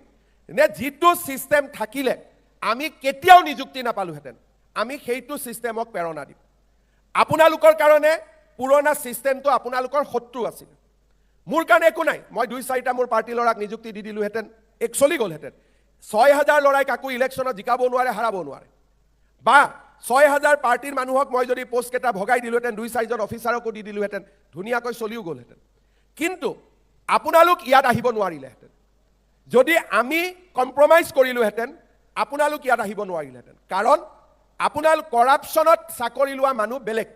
নে যিটো সিস্টেম থাকিলে আমি কেতিয়াও নিযুক্তি নাপালোহেঁতেন আমি সেইটো সিস্টেমক প্ৰেৰণা দিম আপোনালোকৰ কাৰণে পুৰণা সিস্টেমটো আপোনালোকৰ শত্ৰু আছিল মোৰ কাৰণে একো নাই মই 2-4টা মোৰ পাৰ্টি ল'ৰাক নিযুক্তি দি দিলোহেঁতেন এক চলি গ'লহেঁতেন 6,000 ল'ৰাই কাকো ইলেকশ্যনত জিকাব নোৱাৰে হাৰাব নোৱাৰে বা 6,000 পাৰ্টিৰ মানুহক মই যদি পোষ্টকেইটা ভগাই দিলোহেঁতেন 2-4জন অফিচাৰকো দি দিলোহেঁতেন ধুনীয়াকৈ চলিও গ'লহেঁতেন কিন্তু আপোনালোক ইয়াত আহিব নোৱাৰিলেহেঁতেন যদি আমি কম্প্ৰমাইজ কৰিলোহেঁতেন আপোনালোক ইয়াত আহিব নোৱাৰিলেহেঁতেন কাৰণ আপোনালোক কৰাপশ্যনত চাকৰি লোৱা মানুহ বেলেগ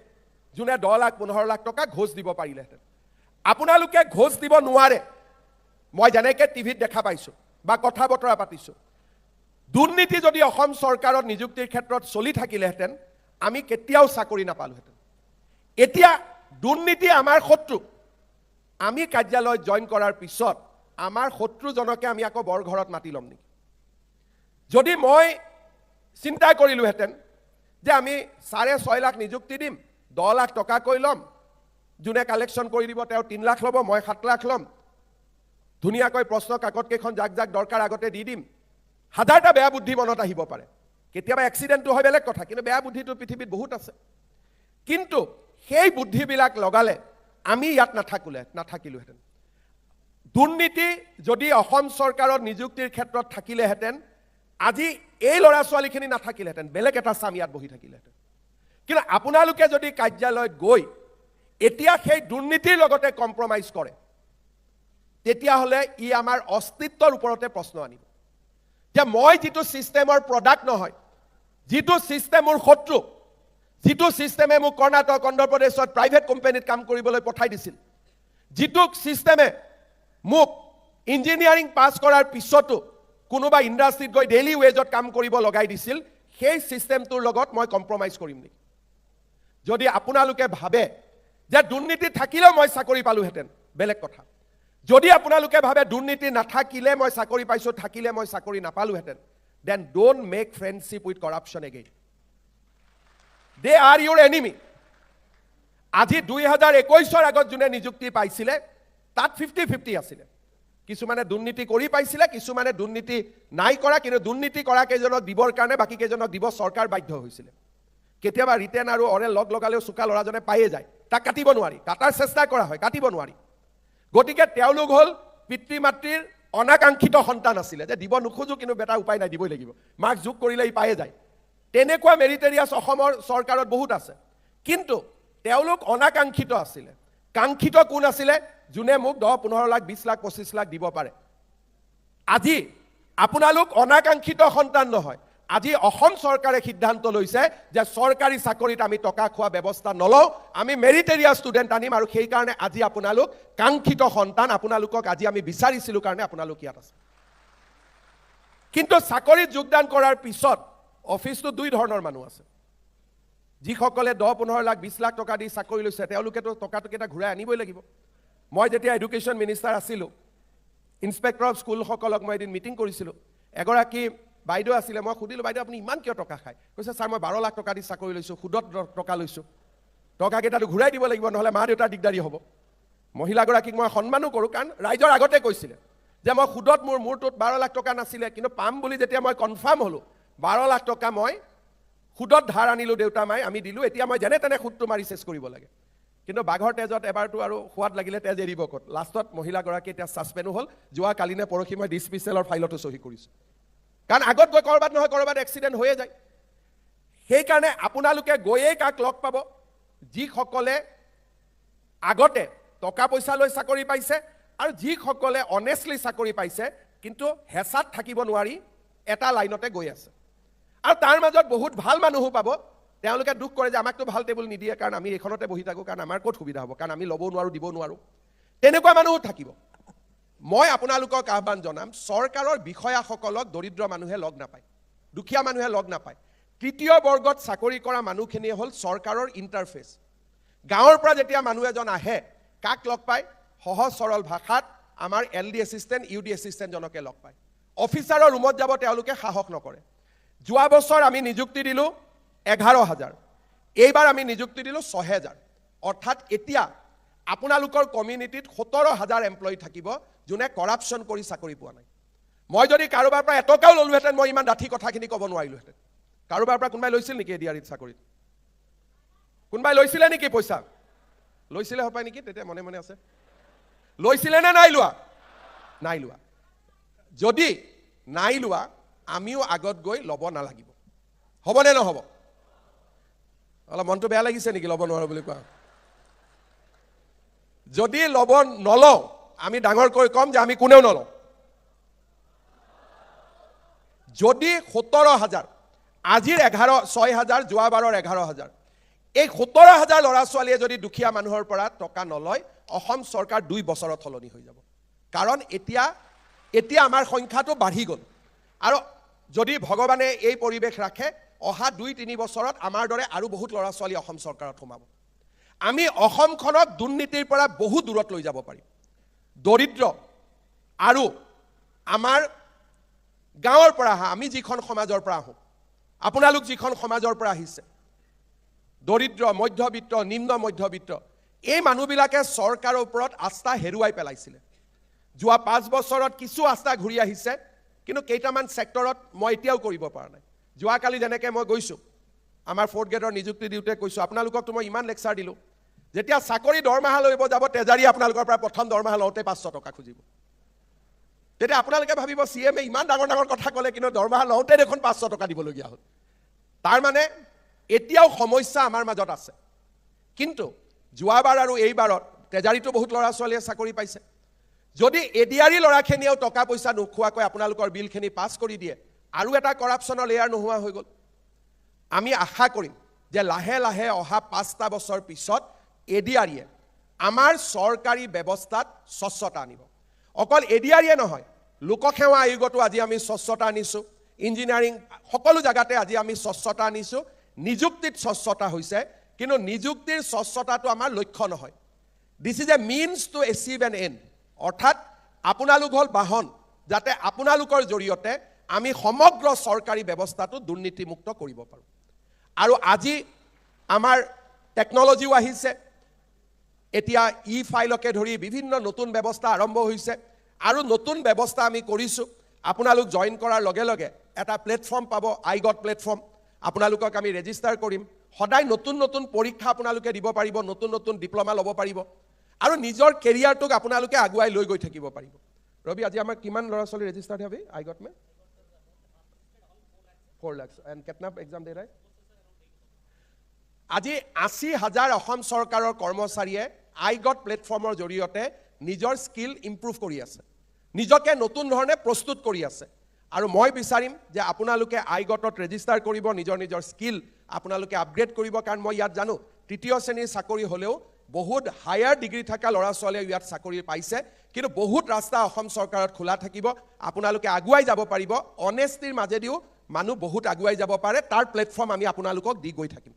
যোনে 10 লাখ 15 লাখ টকা ঘোষ দিব পাৰিলেহেঁতেন আপোনালোকে ঘোষ দিব নোৱাৰে মই যেনেকৈ টিভিত দেখা পাইছোঁ বা কথা বতৰা পাতিছোঁ দুৰ্নীতি যদি অসম চৰকাৰত নিযুক্তিৰ ক্ষেত্ৰত চলি থাকিলেহেঁতেন আমি কেতিয়াও চাকৰি নাপালোহেঁতেন এতিয়া দুৰ্নীতি আমাৰ শত্ৰু আমি কাৰ্যালয়ত জইন কৰাৰ পিছত আমাৰ শত্ৰুজনকে আমি আকৌ বৰঘৰত মাতি ল'ম নেকি যদি মই চিন্তা কৰিলোহেঁতেন যে আমি 6.5 লাখ নিযুক্তি দিম 10 লাখ টকাকৈ ল'ম যোনে কালেকশ্যন কৰি দিব তেওঁ 3 লাখ ল'ব মই 7 লাখ ল'ম ধুনীয়াকৈ প্ৰশ্ন কাকতকেইখন যাক যাক দৰকাৰ আগতে দি দিম হাজাৰটা বেয়া বুদ্ধি মনত আহিব পাৰে কেতিয়াবা এক্সিডেণ্টটো হয় বেলেগ কথা কিন্তু বেয়া বুদ্ধিটো পৃথিৱীত বহুত আছে কিন্তু সেই বুদ্ধিবিলাক লগালে আমি ইয়াত নাথাকিলোহেঁতেন দুৰ্নীতি যদি অসম চৰকাৰৰ নিযুক্তিৰ ক্ষেত্ৰত থাকিলেহেঁতেন আজি এই ল'ৰা ছোৱালীখিনি নাথাকিলেহেঁতেন বেলেগ এটা চাম ইয়াত বহি থাকিলেহেঁতেন কিন্তু আপোনালোকে যদি কাৰ্যালয়ত গৈ এতিয়া সেই দুৰ্নীতিৰ লগতে কম্প্ৰমাইজ কৰে তেতিয়াহ'লে ই আমাৰ অস্তিত্বৰ ওপৰতে প্ৰশ্ন আনিব যে মই যিটো সিস্টেমৰ প্ৰডাক্ট নহয় যিটো সিস্টেম মোৰ শত্ৰু যিটো সিস্টেমে মোক কৰ্ণাটক অন্ধ্ৰপ্ৰদেশত প্ৰাইভেট কোম্পানীত কাম কৰিবলৈ পঠাই দিছিল যিটো সিস্টেমে মোক ইঞ্জিনিয়াৰিং পাছ কৰাৰ পিছতো কোনোবা ইণ্ডাষ্ট্ৰীত গৈ ডেইলি ৱেজত কাম কৰিব লগাই দিছিল সেই সিস্টেমটোৰ লগত মই কম্প্ৰমাইজ কৰিম নেকি যদি আপোনালোকে ভাবে যে দুৰ্নীতি থাকিলেও মই চাকৰি পালোহেঁতেন বেলেগ কথা যদি আপোনালোকে ভাবে দুৰ্নীতি নাথাকিলে মই চাকৰি পাইছোঁ থাকিলে মই চাকৰি নাপালোহেঁতেন then don't make friendship with corruption again they are your enemy আজি 2021 আগত যোনে নিযুক্তি পাইছিলে তাত 50-50 আছিলে কিছুমানে দুৰ্নীতি কৰি পাইছিলে, কিছুমানে দুৰ্নীতি নাই কৰা, কিন্তু দুৰ্নীতি কৰা কেইজনক দিবৰ কাৰণে বাকী কেইজনক দিব চৰকাৰ বাধ্য হৈছিলে। কেতিয়াবা ৰিটেন আৰু অৰেল লগ লগালেও চোকা ল'ৰাজনে পায়ে যায়, তাক কাটিব নোৱাৰি, কাটাৰ চেষ্টা কৰা হয়, কাটিব নোৱাৰি। গতিকে তেওঁলোক হ'ল পিতৃ মাতৃৰ অনাকাংক্ষিত সন্তান আছিলে, যে দিব নোখোজো কিন্তু বেটা উপায় নাই, দিবই লাগিব, মাক যোগ কৰিলে ই পায়ে যায়। তেনেকুৱা মেৰিটেৰিয়াছ অসমৰ চৰকাৰত বহুত আছে, কিন্তু তেওঁলোক অনাকাংক্ষিত আছিলে। কাংক্ষিত কোন আছিলে? যোনে মোক 10-15 লাখ 20 লাখ 25 লাখ দিব পাৰে। আজি আপোনালোক অনাকাংক্ষিত সন্তান নহয়, আজি অসম চৰকাৰে সিদ্ধান্ত লৈছে যে চৰকাৰী চাকৰিত আমি টকা খোৱা ব্যৱস্থা নলওঁ, আমি মেৰিটেৰিয়াছ ষ্টুডেণ্ট আনিম, আৰু সেইকাৰণে আজি আপোনালোক কাংক্ষিত সন্তান, আপোনালোকক আজি আমি বিচাৰিছিলোঁ কাৰণে আপোনালোক ইয়াত আছে। কিন্তু চাকৰিত যোগদান কৰাৰ পিছত অফিচটো দুই ধৰণৰ মানুহ আছে। যিসকলে 10-15 লাখ 20 লাখ টকা দি চাকৰি লৈছে, তেওঁলোকেতো টকাটোকেইটা ঘূৰাই আনিবই লাগিব। মই যেতিয়া এডুকেশ্যন মিনিষ্টাৰ আছিলোঁ, ইনস্পেক্টৰ অফ স্কুলসকলক মই এদিন মিটিং কৰিছিলোঁ। এগৰাকী বাইদেউ আছিলে, মই সুধিলোঁ, বাইদেউ আপুনি ইমান কিয় টকা খায়? কৈছে, ছাৰ মই 12 লাখ টকা দি চাকৰি লৈছোঁ, সুদত টকা লৈছোঁ, টকাকেইটাটো ঘূৰাই দিব লাগিব, নহ'লে মা দেউতাৰ দিগদাৰী হ'ব। মহিলাগৰাকীক মই সন্মানো কৰোঁ, কাৰণ ৰাইজৰ আগতে কৈছিলে যে মই সুদত মোৰটোত 12 লাখ টকা নাছিলে, কিন্তু পাম বুলি যেতিয়া মই কনফাৰ্ম হ'লোঁ, 12 লাখ টকা মই সুদত ধাৰ আনিলোঁ, দেউতা মাই আমি দিলোঁ, এতিয়া মই যেনে তেনে সুদটো মাৰি চেছ কৰিব লাগে। কিন্তু বাঘৰ তেজত এবাৰটো আৰু সোৱাদ লাগিলে তেজ এৰিব ক'ত। লাষ্টত মহিলাগৰাকী এতিয়া ছাছপেণ্ডো হ'ল। যোৱা কালি নে পৰহি মই ডিছমিছেলৰ ফাইলতো চহী কৰিছোঁ, কাৰণ আগত গৈ ক'ৰবাত নহয় ক'ৰবাত এক্সিডেণ্ট হৈয়ে যায়। সেইকাৰণে আপোনালোকে গৈয়ে কাক লগ পাব? যিসকলে আগতে টকা পইচা লৈ চাকৰি পাইছে, আৰু যিসকলে অনেষ্টলি চাকৰি পাইছে কিন্তু হেঁচাত থাকিব নোৱাৰি এটা লাইনতে গৈ আছে। আৰু তাৰ মাজত বহুত ভাল মানুহো পাব, তেওঁলোকে দুখ কৰে যে আমাকতো ভাল টেবুল নিদিয়ে, কাৰণ আমি এইখনতে বহি থাকোঁ, কাৰণ আমাৰ ক'ত সুবিধা হ'ব, কাৰণ আমি ল'বও নোৱাৰোঁ, দিব নোৱাৰোঁ। তেনেকুৱা মানুহো থাকিব। মই আপোনালোকক আহ্বান জনাম, চৰকাৰৰ বিষয়াসকলক দৰিদ্ৰ মানুহে লগ নাপায়, দুখীয়া মানুহে লগ নাপায়। তৃতীয় বৰ্গত চাকৰি কৰা মানুহখিনিয়ে হ'ল চৰকাৰৰ ইণ্টাৰফেচ। গাঁৱৰ পৰা যেতিয়া মানুহ এজন আহে, কাক লগ পায়? সহজ সৰল ভাষাত আমাৰ LD এছিষ্টেণ্ট, UD এছিষ্টেণ্টজনকে লগ পায়। অফিচাৰৰ ৰুমত যাব তেওঁলোকে সাহস নকৰে। যোৱা বছৰ আমি নিযুক্তি দিলোঁ 11,000, এইবাৰ আমি নিযুক্তি দিলোঁ 6,000। অৰ্থাৎ এতিয়া আপোনালোকৰ কমিউনিটিত 17,000 এমপ্লয়ী থাকিব যোনে কৰাপশ্যন কৰি চাকৰি পোৱা নাই। মই যদি কাৰোবাৰ পৰা এটকাও ল'লোহেঁতেন, মই ইমান ডাঠি কথাখিনি ক'ব নোৱাৰিলোহেঁতেন। কাৰোবাৰ পৰা কোনোবাই লৈছিল নেকি এডিআৰিত চাকৰিত? কোনোবাই লৈছিলে নেকি পইচা? লৈছিলে হপায় নেকি? তেতিয়া মনে মনে আছে। লৈছিলে নে নাই লোৱা? নাই লোৱা। যদি নাই লোৱা, আমিও আগত গৈ ল'ব নালাগিব। হ'বনে নহ'ব? অলপ মনটো বেয়া লাগিছে নেকি ল'ব নোৱাৰো বুলি কোৱা? যদি ল'ব নলওঁ, আমি ডাঙৰকৈ ক'ম যে আমি কোনেও নলওঁ। যদি 17,000, আজিৰ 6,000, যোৱাবাৰৰ 11,000, এই 17,000 ল'ৰা ছোৱালীয়ে যদি দুখীয়া মানুহৰ পৰা টকা নলয়, অসম চৰকাৰ 2 বছৰত সলনি হৈ যাব। কাৰণ এতিয়া আমাৰ সংখ্যাটো বাঢ়ি গ'ল, আৰু যদি ভগৱানে এই পৰিৱেশ ৰাখে, অহা 2-3 বছৰত আমাৰ দৰে আৰু বহুত ল'ৰা ছোৱালী অসম চৰকাৰত সোমাব। আমি অসমখনক দুৰ্নীতিৰ পৰা বহু দূৰত লৈ যাব পাৰিম। দৰিদ্ৰ আৰু আমাৰ গাঁৱৰ পৰা আহা, আমি যিখন সমাজৰ পৰা আহোঁ, আপোনালোক যিখন সমাজৰ পৰা আহিছে, দৰিদ্ৰ, মধ্যবিত্ত, নিম্ন মধ্যবিত্ত, এই মানুহবিলাকে চৰকাৰৰ ওপৰত আস্থা হেৰুৱাই পেলাইছিলে। যোৱা 5 বছৰত কিছু আস্থা ঘূৰি আহিছে, কিন্তু কেইটামান ছেক্টৰত মই এতিয়াও কৰিব পৰা নাই। যোৱাকালি যেনেকৈ মই গৈছোঁ, আমাৰ 4th গ্ৰেডৰ নিযুক্তি দিওঁতে কৈছোঁ, আপোনালোককতো মই ইমান লেকচাৰ দিলোঁ, যেতিয়া চাকৰি দৰমহা লৈ যাব, তেজাৰী আপোনালোকৰ পৰা প্ৰথম দৰমহা লওঁতে 500 টকা খুজিব। তেতিয়া আপোনালোকে ভাবিব CMে ইমান ডাঙৰ ডাঙৰ কথা ক'লে, কিন্তু দৰমহা লওঁতে দেখোন 500 টকা দিবলগীয়া হ'ল। তাৰমানে এতিয়াও সমস্যা আমাৰ মাজত আছে। কিন্তু যোৱাবাৰ আৰু এইবাৰত তেজাৰীতো বহুত ল'ৰা ছোৱালীয়ে চাকৰি পাইছে। যদি এডিআৰি ল'ৰাখিনিয়েও টকা পইচা নোখোৱাকৈ আপোনালোকৰ বিলখিনি পাছ কৰি দিয়ে, আৰু এটা কৰাপশ্যনৰ লেয়াৰ নোহোৱা হৈ গ'ল। আমি আশা কৰিম যে লাহে লাহে অহা 5টা বছৰ পিছত এডিআৰিয়ে আমাৰ চৰকাৰী ব্যৱস্থাত স্বচ্ছতা আনিব। অকল এডিআৰিয়ে নহয়, লোকসেৱা আয়োগতো আজি আমি স্বচ্ছতা আনিছোঁ, ইঞ্জিনিয়াৰিং সকলো জাগাতে আজি আমি স্বচ্ছতা আনিছোঁ। নিযুক্তিত স্বচ্ছতা হৈছে, কিন্তু নিযুক্তিৰ স্বচ্ছতাটো আমাৰ লক্ষ্য নহয়। This is a means to achieve an end. অৰ্থাৎ আপোনালোক হ'ল বাহন, যাতে আপোনালোকৰ জৰিয়তে আমি সমগ্ৰ চৰকাৰী ব্যৱস্থাটো দুৰ্নীতিমুক্ত কৰিব পাৰোঁ। আৰু আজি আমাৰ টেকন'লজিও আহিছে, এতিয়া ফাইলকে ধৰি বিভিন্ন নতুন ব্যৱস্থা আৰম্ভ হৈছে। আৰু নতুন ব্যৱস্থা আমি কৰিছোঁ আপোনালোক জইন কৰাৰ লগে লগে এটা প্লেটফৰ্ম পাব আইগট প্লেটফৰ্ম আপোনালোকক আমি ৰেজিষ্টাৰ কৰিম সদায় নতুন নতুন পৰীক্ষা আপোনালোকে দিব পাৰিব নতুন নতুন ডিপ্ল'মা ল'ব পাৰিব আৰু নিজৰ কেৰিয়াৰটোক আপোনালোকে আগুৱাই লৈ গৈ থাকিব পাৰিব ৰবি আজি আমাৰ কিমান ল'ৰা ছোৱালী ৰেজিষ্টাৰ্ড হবে আইগট মে 4 লাখ এণ্ড কিতনা এক্সাম দে ৰায় আজি 80,000 অসম চৰকাৰৰ কৰ্মচাৰীয়ে আইগট প্লেটফৰ্মৰ জৰিয়তে নিজৰ স্কিল ইম্প্ৰুভ কৰি আছে নিজকে নতুন ধৰণে প্ৰস্তুত কৰি আছে আৰু মই বিচাৰিম যে আপোনালোকে আইগটত ৰেজিষ্টাৰ কৰিব নিজৰ নিজৰ স্কিল আপোনালোকে আপগ্ৰেড কৰিব কাৰণ মই ইয়াত জানো তৃতীয় শ্ৰেণীৰ চাকৰি হ'লেও বহুত হায়াৰ ডিগ্ৰী থকা ল'ৰা ছোৱালীয়ে ইয়াত চাকৰি পাইছে কিন্তু বহুত ৰাস্তা অসম চৰকাৰত খোলা থাকিব আপোনালোকে আগুৱাই যাব পাৰিব অনেষ্টিৰ মাজেদিও মানুহ বহুত আগুৱাই যাব পাৰে তাৰ প্লেটফৰ্ম আমি আপোনালোকক দি গৈ থাকিম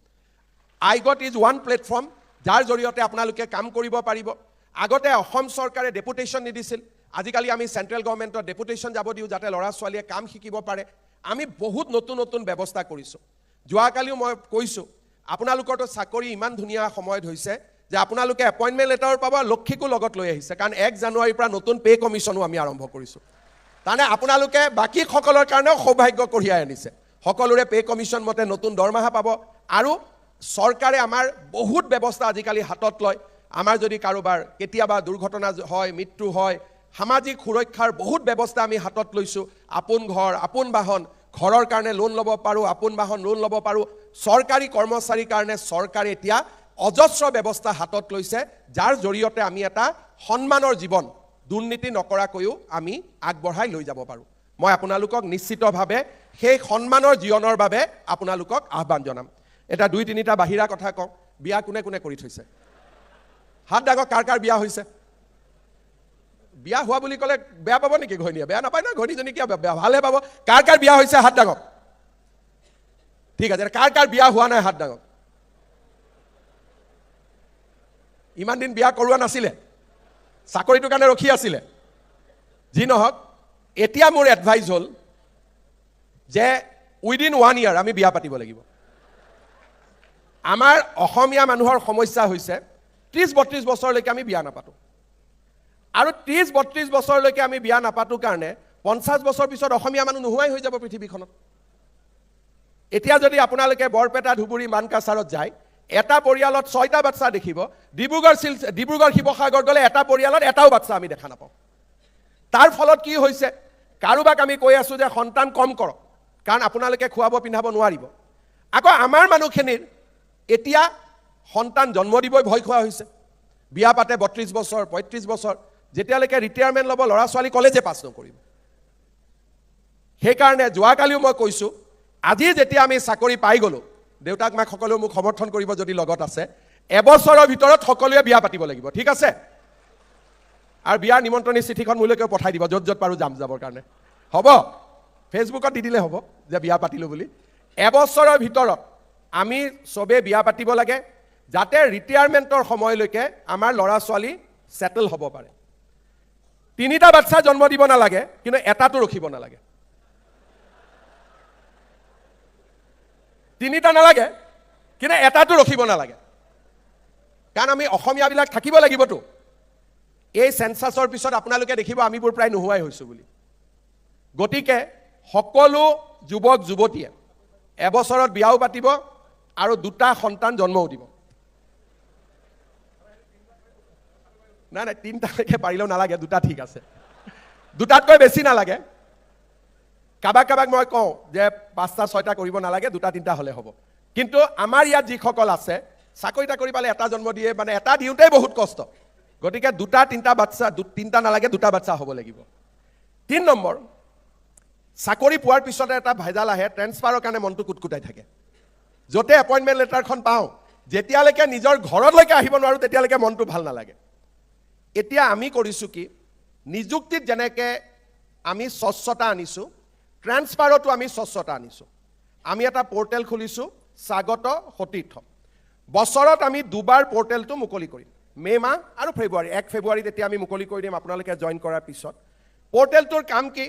আইগট ইজ ওৱান প্লেটফৰ্ম যাৰ জৰিয়তে আপোনালোকে কাম কৰিব পাৰিব আগতে অসম চৰকাৰে ডেপুটেশ্যন নিদিছিল আজিকালি আমি চেণ্ট্ৰেল গভৰ্ণমেণ্টৰ ডেপুটেশ্যন যাব দিওঁ যাতে ল'ৰা ছোৱালীয়ে কাম শিকিব পাৰে আমি বহুত নতুন নতুন ব্যৱস্থা কৰিছোঁ যোৱাকালিও মই কৈছোঁ আপোনালোকৰতো চাকৰি ইমান ধুনীয়া সময়ত হৈছে যে আপোনালোকে এপইণ্টমেণ্ট লেটাৰ পাব লক্ষীকো লগত লৈ আহিছে কাৰণ 1 জানুৱাৰীৰ পৰা নতুন পে' কমিশ্যনো আমি আৰম্ভ কৰিছোঁ তাৰমানে আপোনালোকে বাকীসকলৰ কাৰণেও সৌভাগ্য কঢ়িয়াই আনিছে সকলোৰে পে' কমিশ্যন মতে নতুন দৰমহা পাব আৰু চৰকাৰে আমাৰ বহুত ব্যৱস্থা আজিকালি হাতত লয় আমাৰ যদি কাৰোবাৰ কেতিয়াবা দুৰ্ঘটনা হয় মৃত্যু হয় সামাজিক সুৰক্ষাৰ বহুত ব্যৱস্থা আমি হাতত লৈছোঁ আপোন ঘৰ আপোন বাহন ঘৰৰ কাৰণে লোন ল'ব পাৰোঁ আপোন বাহন লোন ল'ব পাৰোঁ চৰকাৰী কৰ্মচাৰীৰ কাৰণে চৰকাৰে এতিয়া অজস্ৰ ব্যৱস্থা হাতত লৈছে যাৰ জৰিয়তে আমি এটা সন্মানৰ জীৱন দুৰ্নীতি নকৰাকৈও আমি আগবঢ়াই লৈ যাব পাৰোঁ মই আপোনালোকক নিশ্চিতভাৱে সেই সন্মানৰ জীৱনৰ বাবে আপোনালোকক আহ্বান জনাম এটা 2-3টা বাহিৰা কথা কওঁ বিয়া কোনে কোনে কৰি থৈছে হাত দাগক কাৰ কাৰ বিয়া হৈছে বিয়া হোৱা বুলি ক'লে বেয়া পাব নেকি ঘৈণীয়ে বেয়া নাপায় না ঘৈণীজনী কিয় বেয়া ভালহে পাব কাৰ কাৰ বিয়া হৈছে হাত দাগক ঠিক আছে কাৰ কাৰ বিয়া হোৱা নাই হাত দাগক ইমান দিন বিয়া কৰোৱা নাছিলে চাকৰিটোৰ কাৰণে ৰখি আছিলে যি নহওক এতিয়া মোৰ এডভাইচ হ'ল যে উইদিন 1 year আমি বিয়া পাতিব লাগিব আমাৰ অসমীয়া মানুহৰ সমস্যা হৈছে 30-32 বছৰলৈকে আমি বিয়া নাপাতো আৰু 30-32 বছৰলৈকে আমি বিয়া নাপাতো কাৰণে 50 বছৰ পিছত অসমীয়া মানুহ নোহোৱাই হৈ যাব পৃথিৱীখনত এতিয়া যদি আপোনালোকে বৰপেটা ধুবুৰী মানকাছাৰত যায় এটা পৰিয়ালত 6টা বাচ্চা দেখিব ডিব্ৰুগড় শিৱসাগৰ গ'লে এটা পৰিয়ালত এটাও বাচ্চা আমি দেখা নাপাওঁ তাৰ ফলত কি হৈছে কাৰোবাক আমি কৈ আছোঁ যে সন্তান কম কৰক কাৰণ আপোনালোকে খুৱাব পিন্ধাব নোৱাৰিব আকৌ আমাৰ মানুহখিনিৰ এতিয়া সন্তান জন্ম দিবই ভয় খোৱা হৈছে বিয়া পাতে 32 বছৰ 35 বছৰ যেতিয়ালৈকে ৰিটায়াৰমেণ্ট ল'ব ল'ৰা ছোৱালী কলেজে পাছ নকৰিব সেইকাৰণে যোৱাকালিও মই কৈছোঁ আজি যেতিয়া আমি চাকৰি পাই গ'লোঁ দেউতাক মাক সকলেও মোক সমৰ্থন কৰিব যদি লগত আছে এবছৰৰ ভিতৰত সকলোৱে বিয়া পাতিব লাগিব ঠিক আছে আৰু বিয়াৰ নিমন্ত্ৰণী চিঠিখন মোলৈকে পঠাই দিব য'ত য'ত পাৰোঁ যাবৰ কাৰণে হ'ব ফেচবুকত দি দিলে হ'ব যে বিয়া পাতিলোঁ বুলি এবছৰৰ ভিতৰত আমি চবে বিয়া পাতিব লাগে যাতে ৰিটায়াৰমেণ্টৰ সময়লৈকে আমাৰ ল'ৰা ছোৱালী সেটেল হ'ব পাৰে 3টা বাচ্চা জন্ম দিব নালাগে কিন্তু এটাটো ৰখিব নালাগে 3টা নালাগে কিন্তু এটাটো ৰখিব নালাগে কাৰণ আমি অসমীয়াবিলাক থাকিব লাগিবতো এই সেন্সাছৰ পিছত আপোনালোকে দেখিব আমিবোৰ প্ৰায় নোহোৱাই হৈছোঁ বুলি গতিকে সকলো যুৱক যুৱতীয়ে এবছৰত বিয়াও পাতিব আৰু 2টা সন্তান জন্মও দিব নাই 3টালৈকে পাৰিলেও নালাগে 2টা ঠিক আছে 2টাতকৈ বেছি নালাগে কাবাক মই কওঁ যে 5টা 6টা কৰিব নালাগে 2টা 3টা হ'লে হ'ব কিন্তু আমাৰ ইয়াত যিসকল আছে চাকৰি তাকৰি পালে এটা জন্ম দিয়ে মানে এটা দিওঁতেই বহুত কষ্ট গতিকে 2টা 3টা বাচ্চা 3টা নালাগে 2টা বাচ্চা হ'ব লাগিব 3 নম্বৰ চাকৰি পোৱাৰ পিছতে এটা ভেজাল আহে ট্ৰেন্সফাৰৰ কাৰণে মনটো কুটকুটাই থাকে য'তে এপইণ্টমেণ্ট লেটাৰখন পাওঁ যেতিয়ালৈকে নিজৰ ঘৰলৈকে আহিব নোৱাৰোঁ তেতিয়ালৈকে মনটো ভাল নালাগে এতিয়া আমি কৰিছোঁ কি নিযুক্তিত যেনেকৈ আমি স্বচ্ছতা আনিছোঁ ট্ৰেন্সফাৰতো আমি স্বচ্ছতা আনিছোঁ আমি এটা পৰ্টেল খুলিছোঁ স্বাগত সতীৰ্থ বছৰত আমি 2বাৰ পৰ্টেলটো মুকলি কৰিম মে' মাহ আৰু ফেব্ৰুৱাৰী 1 ফেব্ৰুৱাৰীত এতিয়া আমি মুকলি কৰি দিম আপোনালোকে জইন কৰাৰ পিছত পৰ্টেলটোৰ কাম কি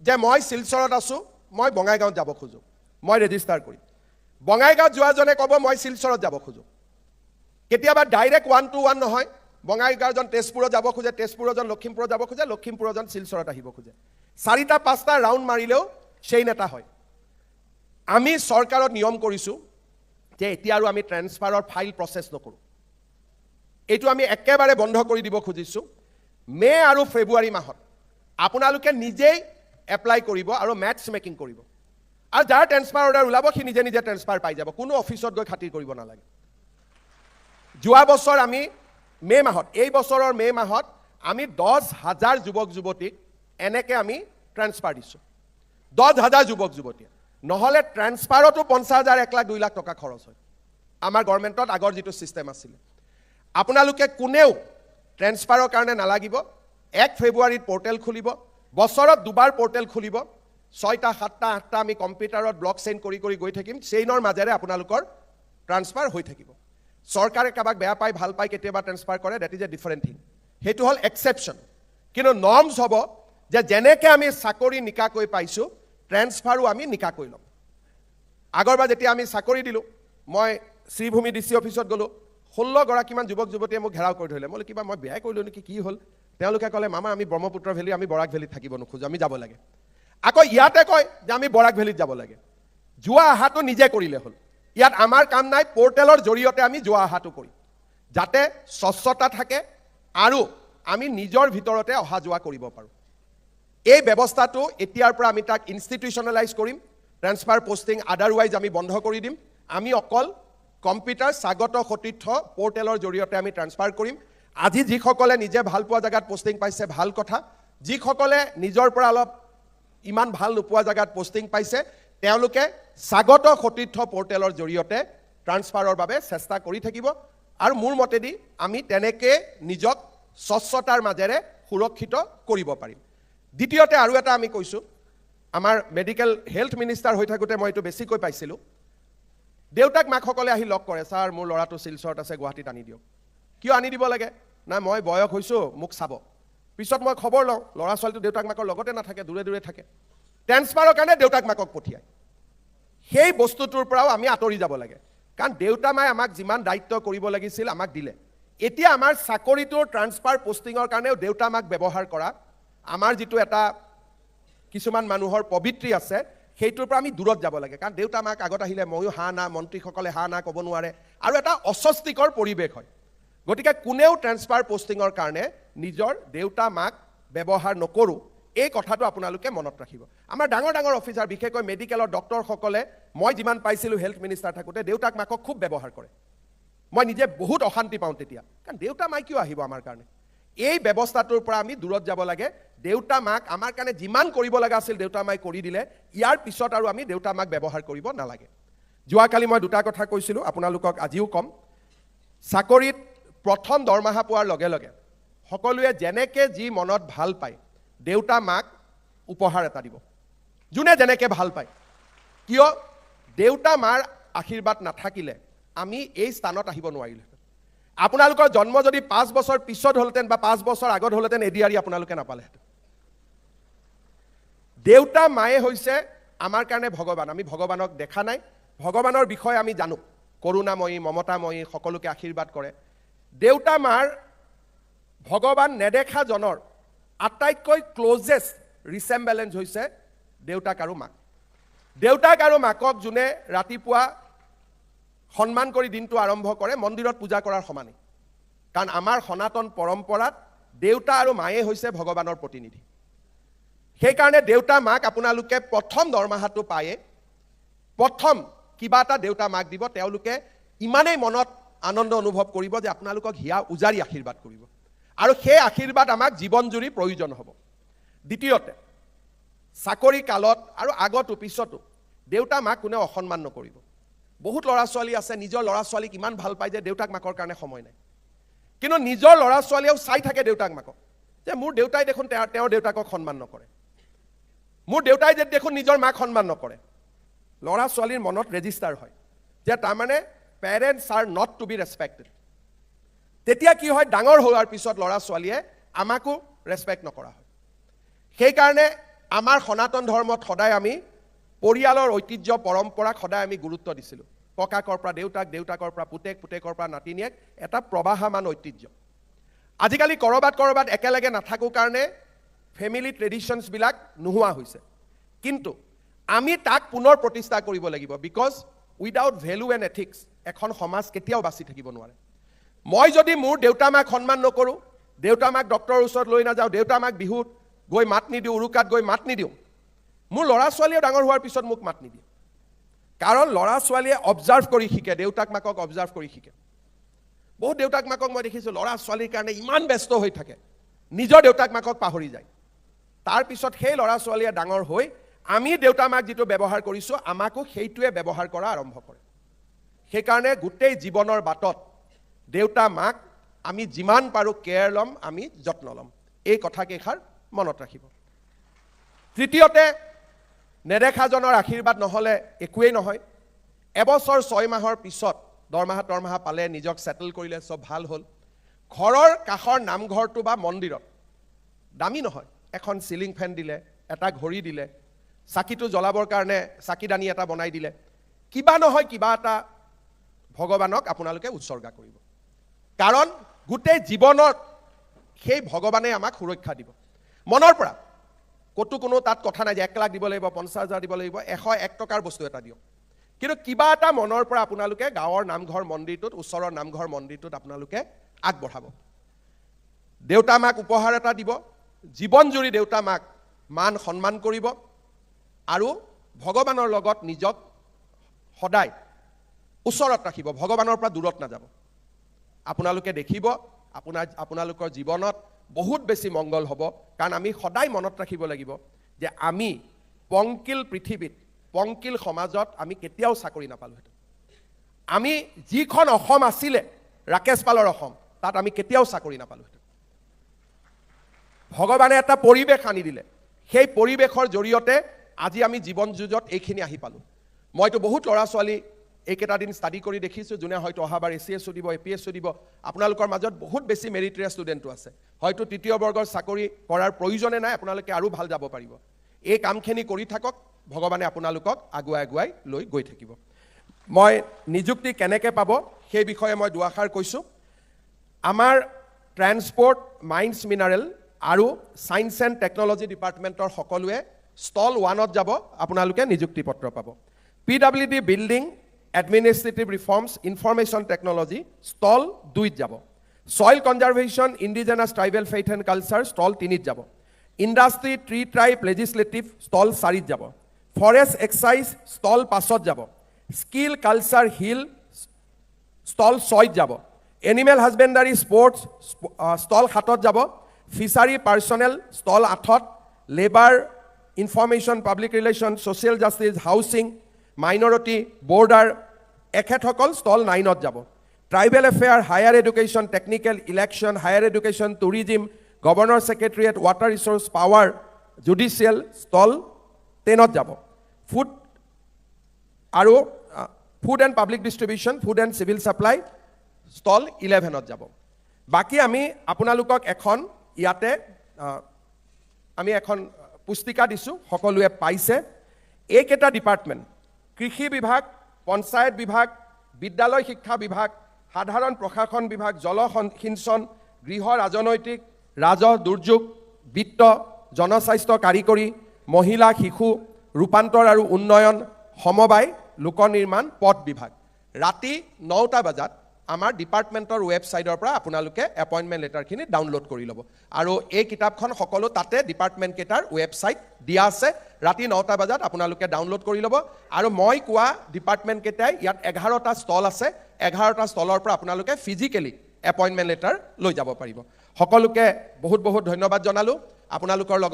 যে মই শিলচৰত আছোঁ মই বঙাইগাঁৱত যাব খোজোঁ মই ৰেজিষ্টাৰ কৰিম বঙাইগাঁৱত যোৱাজনে ক'ব মই শিলচৰত যাব খোজোঁ কেতিয়াবা ডাইৰেক্ট 1 to 1 নহয় বঙাইগাঁওজন তেজপুৰত যাব খোজে, তেজপুৰজন লখিমপুৰত যাব খোজে, লখিমপুৰজন শিলচৰত আহিব খোজে। 4টা-5টা ৰাউণ্ড মাৰিলেও চেইন এটা হয়। আমি চৰকাৰত নিয়ম কৰিছোঁ যে এতিয়া আৰু আমি ট্ৰেন্সফাৰৰ ফাইল প্ৰচেছ নকৰোঁ। এইটো আমি একেবাৰে বন্ধ কৰি দিব খুজিছোঁ। মে' আৰু ফেব্ৰুৱাৰী মাহত আপোনালোকে নিজেই এপ্লাই কৰিব আৰু মেটছ মেকিং কৰিব, আৰু যাৰ ট্ৰেন্সফাৰ অৰ্ডাৰ ওলাব সি নিজে নিজে ট্ৰেন্সফাৰ পাই যাব, কোনো অফিচত গৈ খাতিৰ কৰিব নালাগে। যোৱা বছৰ আমি মে' মাহত, এই বছৰৰ মে' মাহত আমি 10,000 যুৱক যুৱতীক এনেকৈ আমি ট্ৰেন্সফাৰ দিছোঁ। 10,000 যুৱক যুৱতীয়ে, নহ'লে ট্ৰেন্সফাৰতো 50,000, 1 লাখ 2 লাখ টকা খৰচ হয় আমাৰ গভৰ্ণমেণ্টত আগৰ যিটো ছিষ্টেম আছিলে। আপোনালোকে কোনেও ট্ৰেন্সফাৰৰ কাৰণে নালাগিব। 1 ফেব্ৰুৱাৰীত পৰ্টেল খুলিব, বছৰত 2বাৰ পৰ্টেল খুলিব, 6টা 7টা 8টা আমি কম্পিউটাৰত ব্লক চেইন কৰি কৰি গৈ থাকিম, চেইনৰ মাজেৰে আপোনালোকৰ ট্ৰান্সফাৰ হৈ থাকিব। চৰকাৰে কাৰোবাক বেয়া পায় ভাল পায় কেতিয়াবা ট্ৰেন্সফাৰ কৰে, that is a different thing, সেইটো হ'ল এক্সেপশ্যন। কিন্তু নৰ্মছ হ'ব যে যেনেকৈ আমি চাকৰি নিকাকৈ পাইছোঁ ট্ৰেন্সফাৰো আমি নিকাকৈ ল'ম। আগৰবাৰ যেতিয়া আমি চাকৰি দিলোঁ, মই শ্ৰীভূমি DC অফিচত গ'লোঁ, 16গৰাকীমান যুৱক যুৱতীয়ে মোক ঘেৰাও কৰি ধৰিলে। মই কিবা মই বেয়াই কৰিলোঁ নেকি, কি হ'ল? তেওঁলোকে ক'লে মামা আমি ব্ৰহ্মপুত্ৰ ভেলী, আমি বৰাক ভেলীত থাকিব নোখোজোঁ, আমি যাব লাগে। আকৌ ইয়াতে কয় যে আমি বৰাক ভেলীত যাব লাগে। যোৱা অহাটো নিজে কৰিলে হ'ল, ইয়াত আমাৰ কাম নাই। পৰ্টেলৰ জৰিয়তে আমি যোৱা অহাটো কৰিম, যাতে স্বচ্ছতা থাকে আৰু আমি নিজৰ ভিতৰতে অহা যোৱা কৰিব পাৰোঁ। এই ব্যৱস্থাটো এতিয়াৰ পৰা আমি তাক ইনষ্টিটিউচনেলাইজ কৰিম। ট্ৰেন্সফাৰ পষ্টিং আদাৰৱাইজ আমি বন্ধ কৰি দিম। আমি অকল কম্পিউটাৰ স্বাগত সতীৰ্থ পৰ্টেলৰ জৰিয়তে আমি ট্ৰেন্সফাৰ কৰিম। আজি যিসকলে নিজে ভাল পোৱা জেগাত পষ্টিং পাইছে ভাল কথা, যিসকলে নিজৰ পৰা অলপ ইমান ভাল নোপোৱা জেগাত পষ্টিং পাইছে তেওঁলোকে স্বাগত সতীৰ্থ পৰ্টেলৰ জৰিয়তে ট্ৰান্সফাৰৰ বাবে চেষ্টা কৰি থাকিব। আৰু মোৰ মতেদি আমি তেনেকৈ নিজক স্বচ্ছতাৰ মাজেৰে সুৰক্ষিত কৰিব পাৰিম। দ্বিতীয়তে আৰু এটা আমি কৈছোঁ, আমাৰ মেডিকেল হেল্থ মিনিষ্টাৰ হৈ থাকোঁতে মই এইটো বেছিকৈ পাইছিলোঁ। দেউতাক মাকসকলে আহি লগ কৰে, ছাৰ মোৰ ল'ৰাটো শিলচৰত আছে, গুৱাহাটীত আনি দিয়ক। কিয় আনি দিব লাগে? নাই মই বয়স হৈছোঁ, মোক চাব। পিছত মই খবৰ লওঁ, ল'ৰা ছোৱালীটো দেউতাক মাকৰ লগতে নাথাকে, দূৰে দূৰে থাকে। ট্ৰেন্সফাৰৰ কাৰণে দেউতাক মাকক পঠিয়ায়। সেই বস্তুটোৰ পৰাও আমি আঁতৰি যাব লাগে, কাৰণ দেউতা মায়ে আমাক যিমান দায়িত্ব কৰিব লাগিছিল আমাক দিলে। এতিয়া আমাৰ চাকৰিটোৰ ট্ৰান্সফাৰ পষ্টিঙৰ কাৰণেও দেউতা মাক ব্যৱহাৰ কৰা আমাৰ যিটো এটা কিছুমান মানুহৰ পবিত্ৰী আছে, সেইটোৰ পৰা আমি দূৰত যাব লাগে। কাৰণ দেউতা মাক আগত আহিলে ময়ো হা না, মন্ত্ৰীসকলে হা না ক'ব নোৱাৰে, আৰু এটা অস্বস্তিকৰ পৰিৱেশ হয়। গতিকে কোনেও ট্ৰেন্সফাৰ পষ্টিঙৰ কাৰণে নিজৰ দেউতা মাক ব্যৱহাৰ নকৰোঁ, এই কথাটো আপোনালোকে মনত ৰাখিব। আমাৰ ডাঙৰ ডাঙৰ অফিচাৰ, বিশেষকৈ মেডিকেলৰ ডক্টৰসকলে মই যিমান পাইছিলোঁ হেল্থ মিনিষ্টাৰ থাকোঁতে দেউতাক মাকক খুব ব্যৱহাৰ কৰে। মই নিজে বহুত অশান্তি পাওঁ তেতিয়া, কাৰণ দেউতা মাক কিয় আহিব আমাৰ কাৰণে? এই ব্যৱস্থাটোৰ পৰা আমি দূৰত যাব লাগে। দেউতা মাক আমাৰ কাৰণে যিমান কৰিব লগা আছিল দেউতা মাই কৰি দিলে, ইয়াৰ পিছত আৰু আমি দেউতা মাক ব্যৱহাৰ কৰিব নালাগে। যোৱাকালি মই 2টা কথা কৈছিলোঁ, আপোনালোকক আজিও ক'ম। চাকৰিত প্ৰথম দৰমহা পোৱাৰ লগে লগে সকলোৱে যেনেকৈ যি মনত ভাল পায় দেউতা মাক উপহাৰ এটা দিব, যোনে যেনেকৈ ভাল পায়। কিয়? দেউতা মাৰ আশীৰ্বাদ নাথাকিলে আমি এই স্থানত আহিব নোৱাৰিলোঁ। আপোনালোকৰ জন্ম যদি 5 বছৰ পিছত হ'লহেঁতেন বা 5 বছৰ আগত হ'লহেঁতেন, এডিআৰি আপোনালোকে নাপালেহেঁতেন। দেউতা মায়ে হৈছে আমাৰ কাৰণে ভগৱান। আমি ভগৱানক দেখা নাই, ভগৱানৰ বিষয়ে আমি জানো, কৰুণাময়ী, মমতাময়ী, সকলোকে আশীৰ্বাদ কৰে। দেউতা মাৰ ভগৱান নেদেখাজনৰ আটাইতকৈ ক্ল'জেষ্ট ৰিচেম্বেলেঞ্চ হৈছে দেউতাক আৰু মাক। দেউতাক আৰু মাকক যোনে ৰাতিপুৱা সন্মান কৰি দিনটো আৰম্ভ কৰে মন্দিৰত পূজা কৰাৰ সমানেই, কাৰণ আমাৰ সনাতন পৰম্পৰাত দেউতা আৰু মায়ে হৈছে ভগৱানৰ প্ৰতিনিধি। সেইকাৰণে দেউতা মাক আপোনালোকে প্ৰথম দৰমহাটো পায়ে প্ৰথম কিবা এটা দেউতা মাক দিব। তেওঁলোকে ইমানেই মনত আনন্দ অনুভৱ কৰিব যে আপোনালোকক হিয়া উজাৰি আশীৰ্বাদ কৰিব, আৰু সেই আশীৰ্বাদ আমাক জীৱন জুৰি প্ৰয়োজন হ'ব। দ্বিতীয়তে, চাকৰি কালত আৰু আগতো পিছতো দেউতা মাক কোনেও অসন্মান নকৰিব। বহুত ল'ৰা ছোৱালী আছে নিজৰ ল'ৰা ছোৱালীক ইমান ভাল পায় যে দেউতাক মাকৰ কাৰণে সময় নাই, কিন্তু নিজৰ ল'ৰা ছোৱালীয়েও চাই থাকে দেউতাক মাকক যে মোৰ দেউতাই দেখোন তেওঁৰ দেউতাকক সন্মান নকৰে, মোৰ দেউতাই যে দেখোন নিজৰ মাক সন্মান নকৰে। ল'ৰা ছোৱালীৰ মনত ৰেজিষ্টাৰ হয় যে তাৰমানে parents are not to be respected. তেতিয়া কি হয়, ডাঙৰ হোৱাৰ পিছত ল'ৰা ছোৱালীয়ে আমাকো ৰেচপেক্ট নকৰা হয়। সেইকাৰণে আমাৰ সনাতন ধৰ্মত সদায় আমি পৰিয়ালৰ ঐতিহ্য পৰম্পৰাক সদায় আমি গুৰুত্ব দিছিলোঁ। ককাকৰ পৰা দেউতাক, দেউতাকৰ পৰা পুতেক, পুতেকৰ পৰা নাতিনীয়েক, এটা প্ৰবাহমান ঐতিহ্য। আজিকালি কৰবাত একেলগে নাথাকো কাৰণে ফেমিলি ট্ৰেডিশ্যনছবিলাক নোহোৱা হৈছে কিন্তু আমি তাক পুনৰ প্ৰতিষ্ঠা কৰিব লাগিব because without value and ethics এখন সমাজ কেতিয়াও বাচি থাকিব নোৱাৰে মই যদি মোৰ দেউতা মাক সন্মান নকৰোঁ দেউতা মাক ডক্টৰৰ ওচৰত লৈ নাযাওঁ দেউতা মাক বিহুত গৈ মাত নিদিওঁ উৰুকাত গৈ মাত নিদিওঁ মোৰ ল'ৰা ছোৱালীও ডাঙৰ হোৱাৰ পিছত মোক মাত নিদিয়ে কাৰণ ল'ৰা ছোৱালীয়ে অবজাৰ্ভ কৰি শিকে দেউতাক মাকক অবজাৰ্ভ কৰি শিকে বহুত দেউতাক মাকক মই দেখিছোঁ ল'ৰা ছোৱালীৰ কাৰণে ইমান ব্যস্ত হৈ থাকে নিজৰ দেউতাক মাকক পাহৰি যায় তাৰ পিছত সেই ল'ৰা ছোৱালীয়ে ডাঙৰ হৈ আমি দেউতা মাক যিটো ব্যৱহাৰ কৰিছোঁ আমাকো সেইটোৱে ব্যৱহাৰ কৰা আৰম্ভ কৰে সেইকাৰণে গোটেই জীৱনৰ বাটত দেউতা মাক আমি যিমান পাৰোঁ কেয়াৰ ল'ম আমি যত্ন ল'ম এই কথাকেইষাৰ মনত ৰাখিব তৃতীয়তে নেদেখাজনৰ আশীৰ্বাদ নহ'লে একোৱেই নহয় এবছৰ 6 মাহৰ পিছত দৰমহা পালে নিজক সেটেল কৰিলে সব ভাল হ'ল ঘৰৰ কাষৰ নামঘৰটো বা মন্দিৰত দামী নহয় এখন সিলিং ফেন দিলে এটা ঘড়ী দিলে চাকিটো জ্বলাবৰ কাৰণে চাকিদানি এটা বনাই দিলে কিবা নহয় কিবা এটা ভগৱানক আপোনালোকে উৎসৰ্গা কৰিব কাৰণ গোটেই জীৱনত সেই ভগৱানে আমাক সুৰক্ষা দিব মনৰ পৰা কতো কোনো তাত কথা নাই যে 1 লাখ দিব লাগিব 50,000 দিব লাগিব 101 টকাৰ বস্তু এটা দিয়ক কিন্তু কিবা এটা মনৰ পৰা আপোনালোকে গাঁৱৰ নামঘৰ মন্দিৰটোত ওচৰৰ নামঘৰ মন্দিৰটোত আপোনালোকে আগবঢ়াব দেউতা মাক উপহাৰ এটা দিব জীৱন জুৰি দেউতা মাক মান সন্মান কৰিব আৰু ভগৱানৰ লগত নিজক সদায় ওচৰত ৰাখিব ভগৱানৰ পৰা দূৰত নাযাব আপোনালোকে দেখিব আপোনালোকৰ জীৱনত বহুত বেছি মংগল হ'ব কাৰণ আমি সদায় মনত ৰাখিব লাগিব যে আমি পংকিল পৃথিৱীত পংকিল সমাজত আমি কেতিয়াও চাকৰি নাপালোঁ আমি যিখন অসম আছিলে ৰাকেশ পালৰ অসম তাত আমি কেতিয়াও চাকৰি নাপালোঁ ভগৱানে এটা পৰিৱেশ আনি দিলে সেই পৰিৱেশৰ জৰিয়তে আজি আমি জীৱন যুঁজত এইখিনি আহি পালোঁ মইতো বহুত ল'ৰা ছোৱালী এইকেইটা দিন ষ্টাডি কৰি দেখিছোঁ যোনে হয়তো অহাবাৰ ACS দিব APS দিব আপোনালোকৰ মাজত বহুত বেছি মেৰিটৰিয়াছ ষ্টুডেণ্টো আছে হয়তো তৃতীয় বৰ্গৰ চাকৰি কৰাৰ প্ৰয়োজনে নাই আপোনালোকে আৰু ভাল যাব পাৰিব এই কামখিনি কৰি থাকক ভগৱানে আপোনালোকক আগুৱাই লৈ গৈ থাকিব মই নিযুক্তি কেনেকৈ পাব সেই বিষয়ে মই দুআষাৰ কৈছোঁ আমাৰ ট্ৰান্সপৰ্ট মাইন্স মিনাৰেল আৰু সায়েন্স এণ্ড টেকনলজি ডিপাৰ্টমেণ্টৰ সকলোৱে ষ্টল 1ত যাব আপোনালোকে নিযুক্তি পত্ৰ পাব PWD building administrative reforms information technology stall 2ত যাব soil conservation indigenous tribal faith and culture stall 3ত যাব industry tree tribe legislative stall 4ত যাব ফৰেষ্ট এক্সাইজ ষ্টল 5ত যাব স্কিল কালচাৰ হিল ষ্টল 6ত যাব এনিমেল হাজবেণ্ডাৰী স্পৰ্টছ ষ্টল 7ত যাব ফিচাৰী পাৰ্চনেল ষ্টল 8ত labour information public relation social justice housing minority border এখেতসকল ষ্টল 9ত যাব tribal affair higher education technical election higher education tourism governor secretariat water resource power judicial stall 10ত যাব ফুড আৰু food and public distribution food and civil supply stall 11ত যাব বাকী আমি আপোনালোকক এখন ইয়াতে আমি এখন পুস্তিকা দিছোঁ সকলোৱে পাইছে এইকেইটা ডিপাৰ্টমেণ্ট কৃষি বিভাগ পঞ্চায়ত বিভাগ বিদ্যালয় শিক্ষা বিভাগ সাধাৰণ প্ৰশাসন বিভাগ জলসিঞ্চন গৃহ ৰাজনৈতিক ৰাজহ দুৰ্যোগ বিত্ত জনস্বাস্থ্য কাৰিকৰী মহিলা শিশু ৰূপান্তৰ আৰু উন্নয়ন সমবায় লোক নিৰ্মাণ পথ বিভাগ ৰাতি 9টা বজাত আমাৰ ডিপাৰ্টমেণ্টৰ ৱেবছাইটৰ পৰা আপোনালোকে এপইণ্টমেণ্ট লেটাৰখিনি ডাউনলোড কৰি ল'ব আৰু এই কিতাপখন সকলো তাতে ডিপাৰ্টমেণ্ট কেইটাৰ ৱেবছাইট দিয়া আছে ৰাতি 9টা বজাত আপোনালোকে ডাউনলোড কৰি ল'ব আৰু মই কোৱা ডিপাৰ্টমেণ্ট কেইটাই ইয়াত 11টা ষ্টল আছে 11টা ষ্টলৰ পৰা আপোনালোকে ফিজিকেলি এপইণ্টমেণ্ট লেটাৰ লৈ যাব পাৰিব সকলোকে বহুত বহুত ধন্যবাদ জনালোঁ আপোনালোকৰ লগত